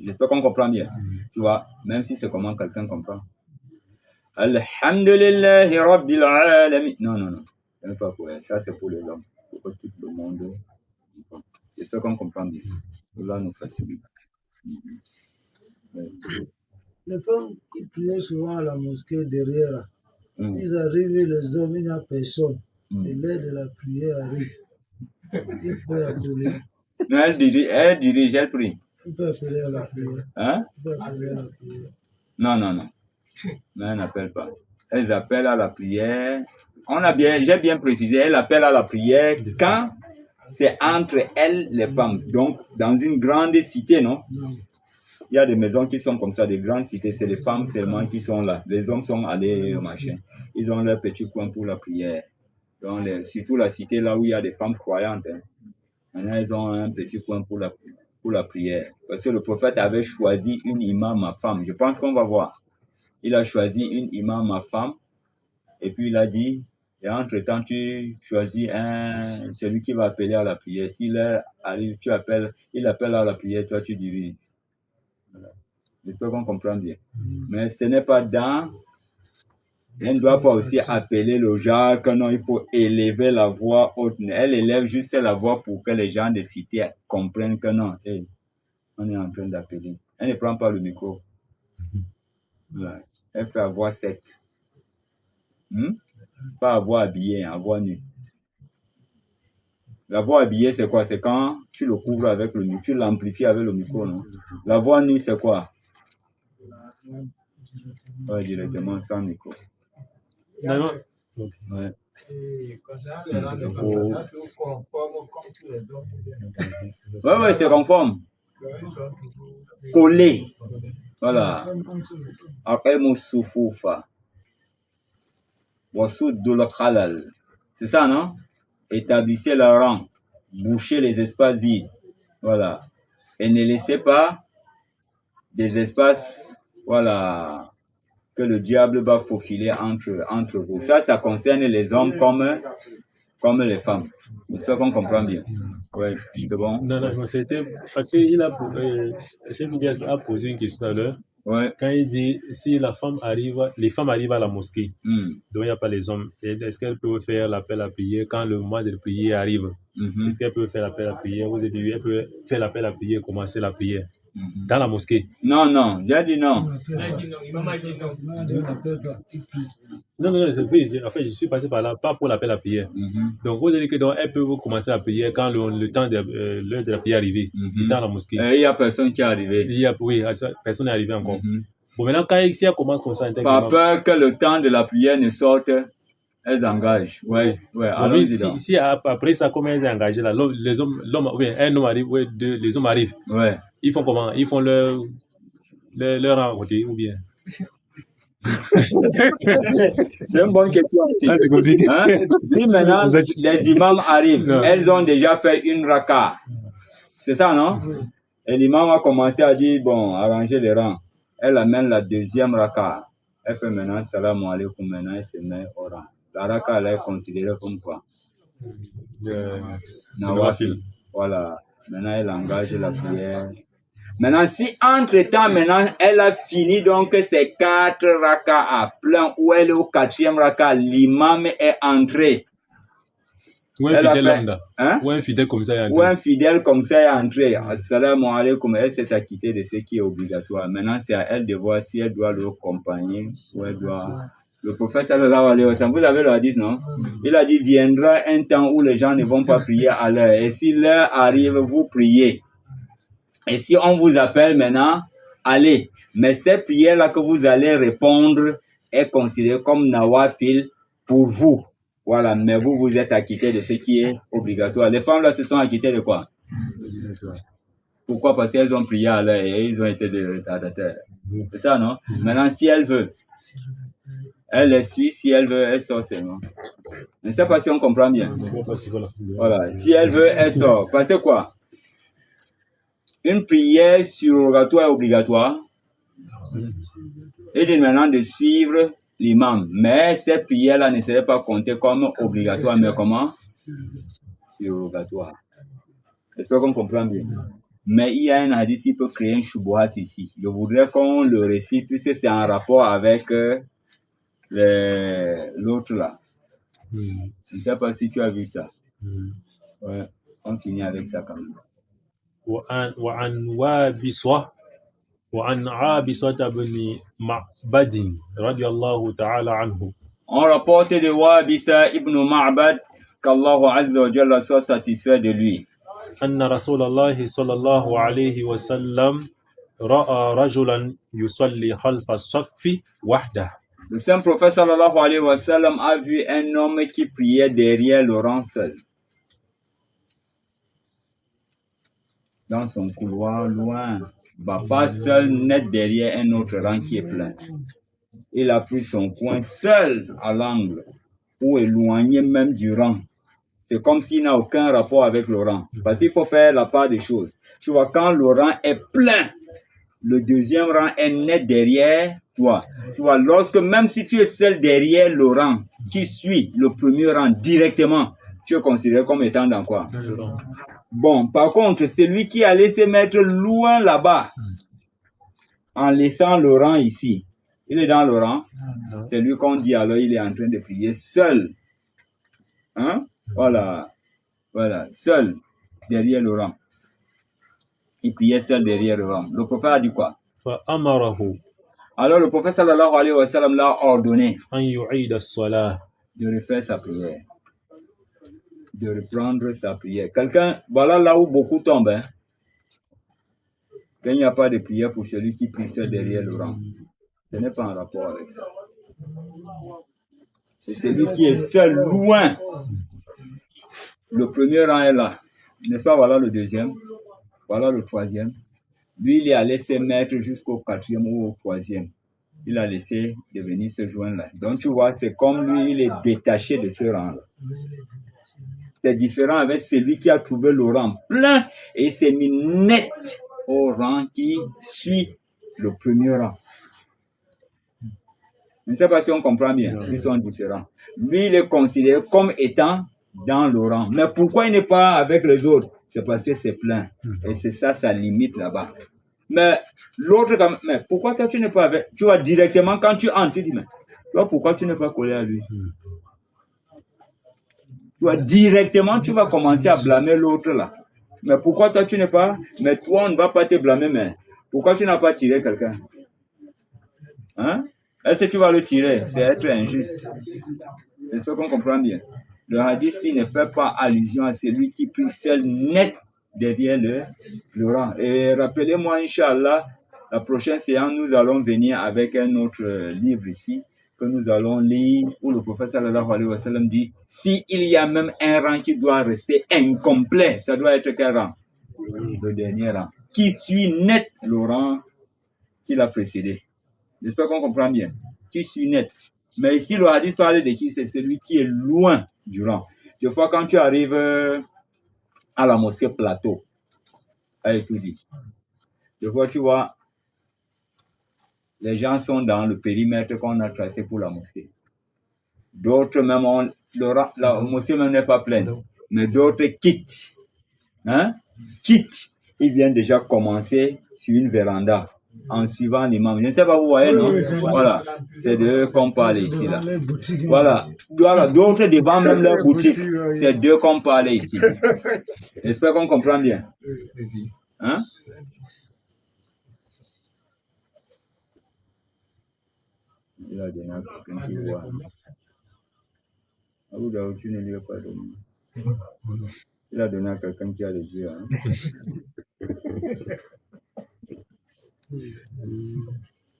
J'espère qu'on comprend bien. Tu vois, même si c'est comment quelqu'un comprend. Alhamdulillahi Rabbil Alamin. Non. Ce n'est pas pour elle. Ça, c'est pour les hommes. Pour que tout le monde. J'espère qu'on comprend bien. Cela nous facilite. Les femmes, ils priaient souvent à la mosquée derrière. Ils arrivent, les hommes, il n'y a personne. Et l'heure de la prière arrive. Il faut appeler. Non, elle dirige, elle prie. Il peut appeler à la prière. Hein? Il peut appeler à la prière. Non. Mais elle n'appelle pas. elles appellent à la prière. J'ai bien précisé, elles appellent à la prière quand c'est entre elles, les femmes. Donc, dans une grande cité, non? Il y a des maisons qui sont comme ça, des grandes cités, c'est les femmes seulement qui sont là. Les hommes sont allés, machin. Ils ont leur petit coin pour la prière. Donc, surtout la cité là où il y a des femmes croyantes. Hein. Maintenant, ils ont un petit coin pour la prière. Parce que le prophète avait choisi une imam ma femme. Je pense qu'on va voir. Il a choisi une imam ma femme. Et puis il a dit, et entre-temps, tu choisis celui qui va appeler à la prière. S'il arrive, il appelle à la prière, toi tu diriges. Voilà. J'espère qu'on comprend bien. Mais ce n'est pas dans... Elle ne doit pas aussi appeler le genre que non, il faut élever la voix haute. Elle élève juste la voix pour que les gens des cités comprennent que non, hey, on est en train d'appeler. Elle ne prend pas le micro. Voilà. Elle fait la voix sec. Pas à voix habillée, à voix nue. La voix habillée, c'est quoi? C'est quand tu le couvres avec le micro, tu l'amplifies avec le micro, non? La voix nue, c'est quoi? Ouais, directement sans micro. Non, non. Ouais. Ouais, c'est conforme. Collé. Voilà. Après, Moussoufa. C'est ça, non? Établissez le rang. Bouchez les espaces vides. Voilà. Et ne laissez pas des espaces, voilà, que le diable va faufiler entre vous. Ça concerne les hommes comme les femmes. J'espère qu'on comprend bien. Oui, c'est bon. Non, c'était parce que Cheikh Ilyas a posé une question à l'heure. Ouais. Quand il dit si les femmes arrivent à la mosquée, donc il n'y a pas les hommes, est-ce qu'elles peuvent faire l'appel à prière quand le moment de prière arrive? Est-ce qu'elles peuvent faire l'appel à prière? Vous avez dit, elles peuvent faire l'appel à prière, commencer la prière dans la mosquée? Non, j'ai dit non. Non, c'est vrai. En fait, je suis passé par là, pas pour l'appel à prière. Donc, vous avez dit qu'elles peuvent commencer la prière quand le temps de l'heure de la prière est arrivé, dans la mosquée. Il n'y a personne qui est arrivé. Oui, personne n'est arrivé encore. Bon, maintenant, si elle commence comme ça, par peur que le temps de la prière ne sorte, elles engagent. Ouais. Bon, si après ça, comment elles sont engagées là, un homme arrive, les hommes arrivent. Ouais. Ils font comment? Ils font leur rang côté ou bien? C'est une bonne question. C'est compliqué. Si maintenant les imams arrivent, elles ont déjà fait une raka. C'est ça, non? Et l'imam a commencé à dire, bon, arranger les rangs. Elle amène la deuxième raka. Elle fait maintenant, salam alaikum, maintenant elle se met au rang. La raka, elle est considérée comme quoi? Nawafil. Voilà. Maintenant, elle engage la prière. Maintenant, si entre-temps, elle a fini donc ces 4 raka à plein, ou elle est au 4e raka, l'imam est entré. Ou un fidèle lambda. Ou un fidèle comme ça est entré. Ou un fidèle comme ça est entré. Assalamu alaikum. Elle s'est acquittée de ce qui est obligatoire. Maintenant, c'est à elle de voir si elle doit le accompagner ou elle doit... Le prophète sallallahu alayhi wa sallam, vous avez le hadith, non? Il a dit, viendra un temps où les gens ne vont pas prier à l'heure. Et si l'heure arrive, vous priez. Et si on vous appelle maintenant, allez. Mais cette prière-là que vous allez répondre est considérée comme nawafil pour vous. Voilà, mais vous êtes acquittés de ce qui est obligatoire. Les femmes là se sont acquittées de quoi? Pourquoi? Parce qu'elles ont prié à l'heure et ils ont été des retardataires. C'est ça, non? Maintenant, si elle veut, elle les suit. Si elle veut, elle sort seulement. Je ne sais pas si on comprend bien. Voilà, si elle veut, elle sort. Parce que quoi? Une prière surrogatoire est obligatoire. Il dit maintenant de suivre l'imam. Mais cette prière-là ne serait pas comptée comme obligatoire, mais comment? Surrogatoire. J'espère qu'on comprend bien. Mais il y a un hadith qui peut créer un shubuhat ici. Je voudrais qu'on le récite, puisque c'est en rapport avec l'autre là. Je ne sais pas si tu as vu ça. Ouais, on finit avec ça quand même. وعن عابسة بن معبد رضي الله تعالى عنه. On rapporte de Wabisa ibn Ma'bad qu'Allah Azza wa Jalla soit satisfait de lui. أن رسول الله صلى الله عليه وسلم رأى رجلا يصلي خلف الصف وحده. Le saint prophète sallallahu alayhi wa sallam a vu un homme qui priait derrière le rang seul. Dans son couloir, loin. Pas seul, net derrière un autre rang qui est plein. Il a pris son coin seul à l'angle, ou éloigné même du rang. C'est comme s'il n'a aucun rapport avec le rang. Parce qu'il faut faire la part des choses. Tu vois, quand le rang est plein, le deuxième rang est net derrière toi. Tu vois, lorsque même si tu es seul derrière le rang qui suit le premier rang directement, tu es considéré comme étant dans quoi? Bon, par contre, celui qui allait se mettre loin là-bas, en laissant le rang ici, il est dans le rang, c'est lui qu'on dit alors il est en train de prier seul. Hein? Voilà, seul derrière le rang. Il priait seul derrière le rang. Le prophète a dit quoi? Alors le prophète sallallahu alayhi wa sallam l'a ordonné de refaire sa prière, de reprendre sa prière. Quelqu'un, voilà là où beaucoup tombent. Hein? Quand il n'y a pas de prière pour celui qui prie seul derrière le rang. Ce n'est pas en rapport avec ça. C'est celui qui est seul, loin. Le premier rang est là. N'est-ce pas? Voilà le deuxième. Voilà le troisième. Lui, il est allé se mettre jusqu'au quatrième ou au troisième. Il a laissé de venir se joindre là. Donc, tu vois, c'est comme lui, il est détaché de ce rang-là. C'est différent avec celui qui a trouvé le rang plein et il s'est mis net au rang qui suit le premier rang. Je ne sais pas si on comprend bien. Ils sont différents. Lui, il est considéré comme étant dans le rang. Mais pourquoi il n'est pas avec les autres? C'est parce que c'est plein. Et c'est ça, sa limite là-bas. Mais l'autre, mais pourquoi toi tu n'es pas avec? Tu vois, directement, quand tu entres, tu dis, mais toi, pourquoi tu n'es pas collé à lui? Tu vois, directement, tu vas commencer à blâmer l'autre là. Mais pourquoi toi tu n'es pas? Mais toi, on ne va pas te blâmer, mais pourquoi tu n'as pas tiré quelqu'un? Hein? Est-ce que tu vas le tirer? C'est être injuste. J'espère qu'on comprend bien. Le hadith ici ne fait pas allusion à celui qui prie seul net derrière le rang. Et rappelez-moi, Inch'Allah, la prochaine séance, nous allons venir avec un autre livre ici que nous allons lire où le prophète sallallahu alayhi wa sallam dit s'il y a même un rang qui doit rester incomplet, ça doit être quel rang? Le dernier rang. Qui suit net le rang qui l'a précédé. J'espère qu'on comprend bien. Qui suit net. Mais ici, le hadith parle de qui? C'est celui qui est loin du rang. Des fois, quand tu arrives à la mosquée Plateau, à Etoudi, des fois, tu vois, les gens sont dans le périmètre qu'on a tracé pour la mosquée. D'autres même, la mosquée même n'est pas pleine. Mais d'autres quittent. Hein? Quittent. Ils viennent déjà commencer sur une véranda. En suivant l'imam. Je ne sais pas, vous voyez, non? Voilà. C'est d'eux qu'on parle ici, là. Voilà. D'autres devant même leur boutique. C'est d'eux qu'on parle ici. J'espère qu'on comprend bien. Hein? Il a donné à quelqu'un qui voit. Tu ne lui as pas donné. Il a donné à quelqu'un qui a les yeux. Hein?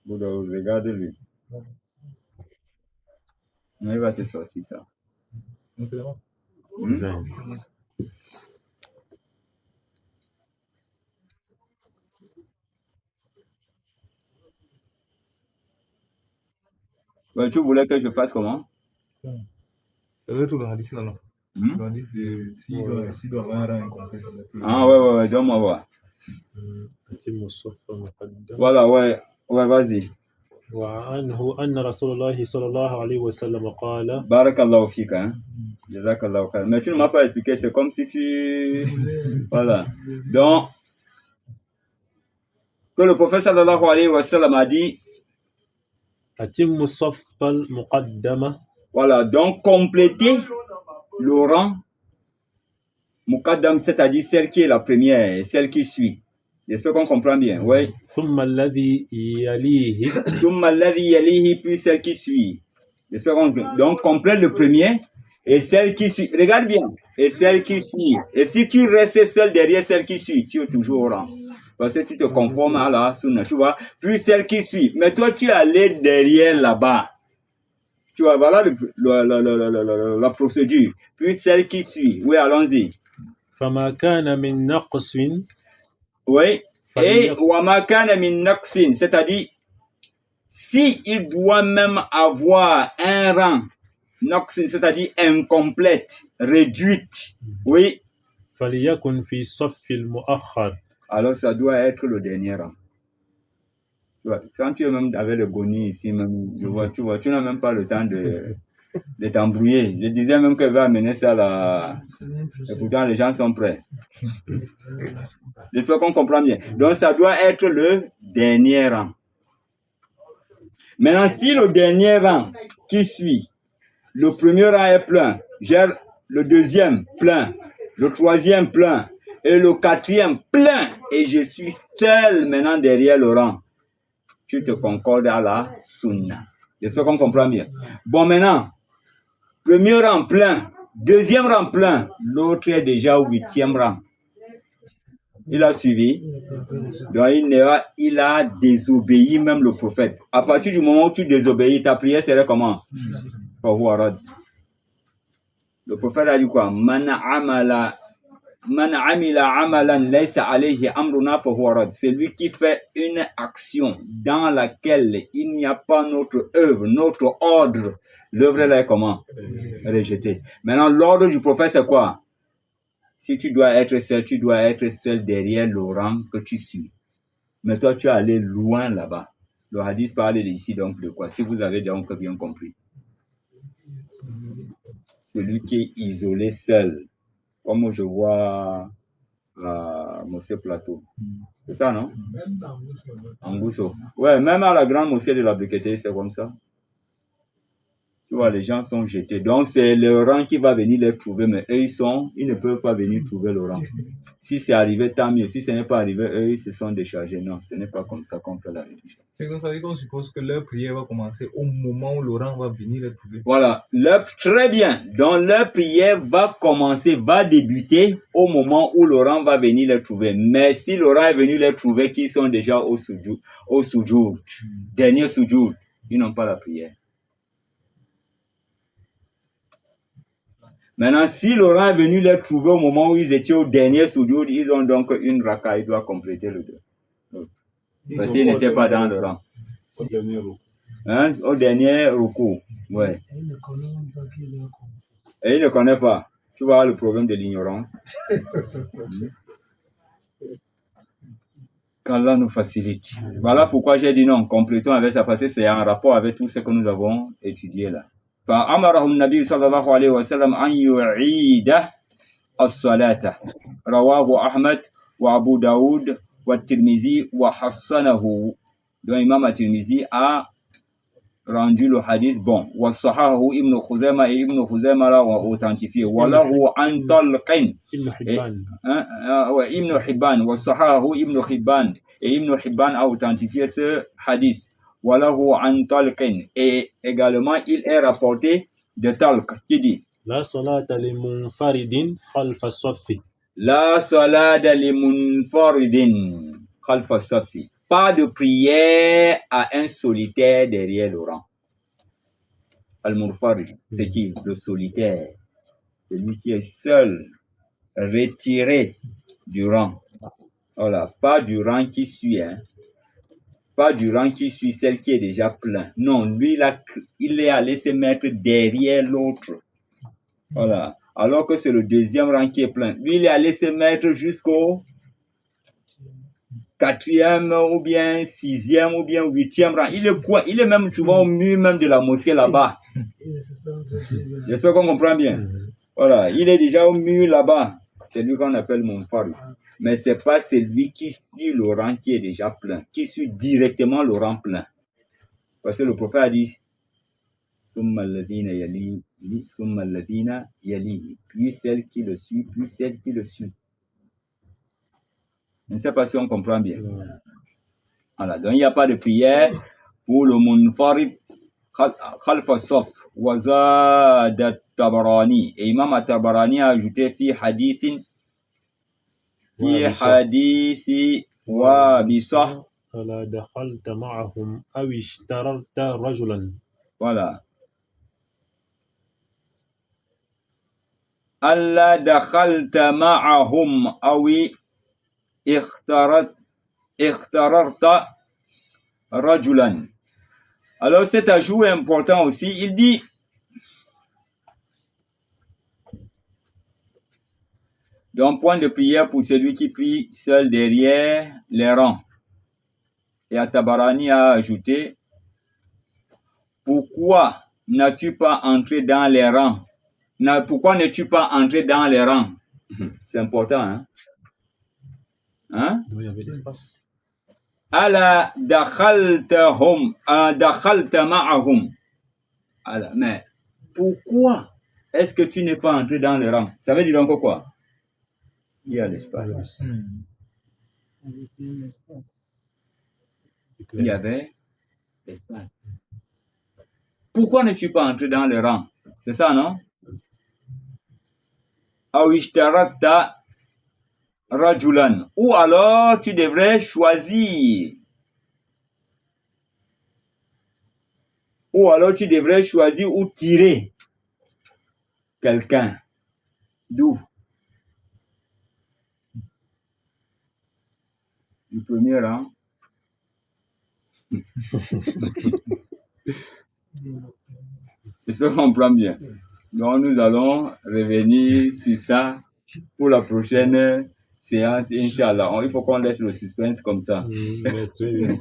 Regarde-lui. Il va te sortir ça. Ouais, tu voulais que je fasse comment? Ça doit être le hadith là. Le hadith de s'il doit avoir un incomplet. Ah ouais, donne-moi voir. Voilà, ouais, vas-y. وعنه أن رسول الله صلى الله عليه وسلم قال Barakallahu fika, hein? Jazakallahu khair. Mais tu ne m'as pas expliqué, c'est comme si tu... Voilà. Donc, que le prophète sallallahu alayhi wa sallam a dit... أتم الصف المقدمة. Voilà, donc compléter le rang Muqaddam, c'est-à-dire celle qui est la première et celle qui suit. J'espère qu'on comprend bien, oui. ثم الذي يليه. ثم الذي يليه, puis celle qui suit. J'espère qu'on comprend. Donc, complète le premier et celle qui suit. Regarde bien. Et celle qui suit. Et si tu restes seul derrière celle qui suit, tu es toujours au rang. Parce que tu te conformes à la sunna, tu vois. Puis celle qui suit. Mais toi, tu es allé derrière là-bas. Tu vois, voilà la procédure. Puis celle qui suit. Oui, allons-y. فما كان من نقص Oui. Et wamakana min naqsin, c'est-à-dire si il doit même avoir un rang naqsin, c'est-à-dire incomplète, réduite. Oui. فليكن في الصف المؤخر. Alors ça doit être le dernier rang. Tu vois, quand tu es même avec le goni ici, même, tu vois, tu n'as même pas le temps de t'embrouiller. Je disais même qu'elle va amener ça là. Et pourtant, les gens sont prêts. J'espère qu'on comprend bien. Donc, ça doit être le dernier rang. Maintenant, si le dernier rang qui suit, le premier rang est plein, j'ai le deuxième plein, le troisième plein, et le quatrième plein, et je suis seul maintenant derrière le rang. Tu te concordes à la sunna. J'espère qu'on comprend bien. Bon, maintenant, premier rang plein, deuxième rang plein, l'autre est déjà au 8e rang. Il a suivi, donc il a désobéi même le prophète. À partir du moment où tu désobéis, ta prière serait comment? Le prophète a dit quoi? C'est lui qui fait une action dans laquelle il n'y a pas notre œuvre, notre ordre. L'œuvre là est comment? Rejetée. Maintenant, l'ordre du prophète, c'est quoi? Si tu dois être seul derrière le rang que tu suis. Mais toi, tu es allé loin là-bas. Le hadith parle ici donc de quoi? Si vous avez donc bien compris. Celui qui est isolé seul. Comme je vois à Mosquée Plateau. C'est ça, non? En Gousso. Ouais, même à la grande mosquée de la Briqueté, c'est comme ça. Tu vois, les gens sont jetés. Donc, c'est le rang qui va venir les trouver, mais eux, ils ne peuvent pas venir trouver le rang. Si c'est arrivé, tant mieux. Si ce n'est pas arrivé, eux, ils se sont déchargés. Non, ce n'est pas comme ça qu'on fait la religion. C'est comme ça qu'on suppose que leur prière va commencer au moment où le rang va venir les trouver. Voilà, très bien. Donc, leur prière va commencer, va débuter au moment où le rang va venir les trouver. Mais si le rang est venu les trouver, qui sont déjà au sujoud, dernier sujoud, ils n'ont pas la prière. Maintenant, si le rang est venu les trouver au moment où ils étaient au dernier sujoud, ils ont donc une raka, ils doivent compléter le deux. Parce qu'ils n'étaient pas dans le rang. Au dernier recours. Hein? Au dernier recours. Ouais. Et il ne connaît pas. Tu vois le problème de l'ignorance. Qu'Allah nous facilite. Voilà pourquoi j'ai dit non, complétons avec ça, parce que c'est en rapport avec tout ce que nous avons étudié là. فأمره النبي صلى الله عليه وسلم أن يعيد الصلاة رواه أحمد وأبو داود والترمذي وحسنه. Donc Imam al-Tirmizi a rendu le hadith bon. وصححه ابن خزيمة et Ibn Khuzayma l'a authentifié. وله عن طلق Ibn Hibban وصححه Ibn Hibban et Ibn Hibban a authentifié ce hadith. وله عن طلق et également il est rapporté de Talq qui dit لا صلاة لمنفرد خلف الصف. لا صلاة لمنفرد خلف الصف. Pas de prière à un solitaire derrière le rang. Al-Munfarid, c'est qui? Le solitaire. Celui qui est seul, retiré du rang. Voilà, pas du rang qui suit, hein. Pas du rang qui suit celle qui est déjà plein. Non, lui, là, il est allé se mettre derrière l'autre. Voilà. Alors que c'est le deuxième rang qui est plein. Lui, il est allé se mettre jusqu'au 4e ou bien 6e ou bien 8e rang. Il est même souvent au mur même de la mosquée là-bas. J'espère qu'on comprend bien. Voilà. Il est déjà au mur là-bas. C'est lui qu'on appelle Munfarid. Mais c'est pas celui qui suit le rang qui est déjà plein, qui suit directement le rang plein. Parce que le prophète a dit Summa alladhina yali, summa alladhina yali. Puis celle qui le suit, puis celle qui le suit. Je ne sais pas si on comprend bien. Voilà. Donc il n'y a pas de prière pour le Munfarid khalf as-saf wa zada at-Tabarani. Et Imam at-Tabarani a ajouté fi hadithin في حديث وابصة فلا دخلت معهم أو اشترطت رجلا. Voilà. ألا دخلت معهم أو اختررت رجلا. Alors cet ajout est important aussi. Il dit d'un point de prière pour celui qui prie seul derrière les rangs. Et At-Tabarani a ajouté: pourquoi n'as-tu pas entré dans les rangs? Pourquoi n'es-tu pas entré dans les rangs? C'est important, hein? Hein? Donc il y avait l'espace. Ala dakhalta ma'ahum. Mais pourquoi est-ce que tu n'es pas entré dans les rangs? Ça veut dire encore quoi? Il y a l'espace. Il y avait l'espace. Pourquoi n'es-tu pas entré dans les rangs? C'est ça, non? Awishtarata rajulan. Ou alors tu devrais choisir. Ou alors tu devrais choisir ou tirer quelqu'un. D'où? Du premier rang. J'espère qu'on comprend bien. Donc nous allons revenir sur ça pour la prochaine séance, Inch'Allah. Il faut qu'on laisse le suspense comme ça. Très bien.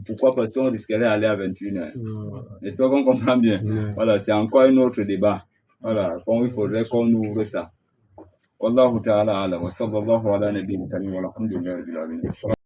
Pourquoi parce qu'on risquerait d'aller à 21h? J'espère qu'on comprend bien. Voilà, c'est encore un autre débat. Voilà, il faudrait qu'on ouvre ça. Wallahu ta'ala alam wa sallallahu ala nabiyina karim wa alhamdulillahi rabbil alamin.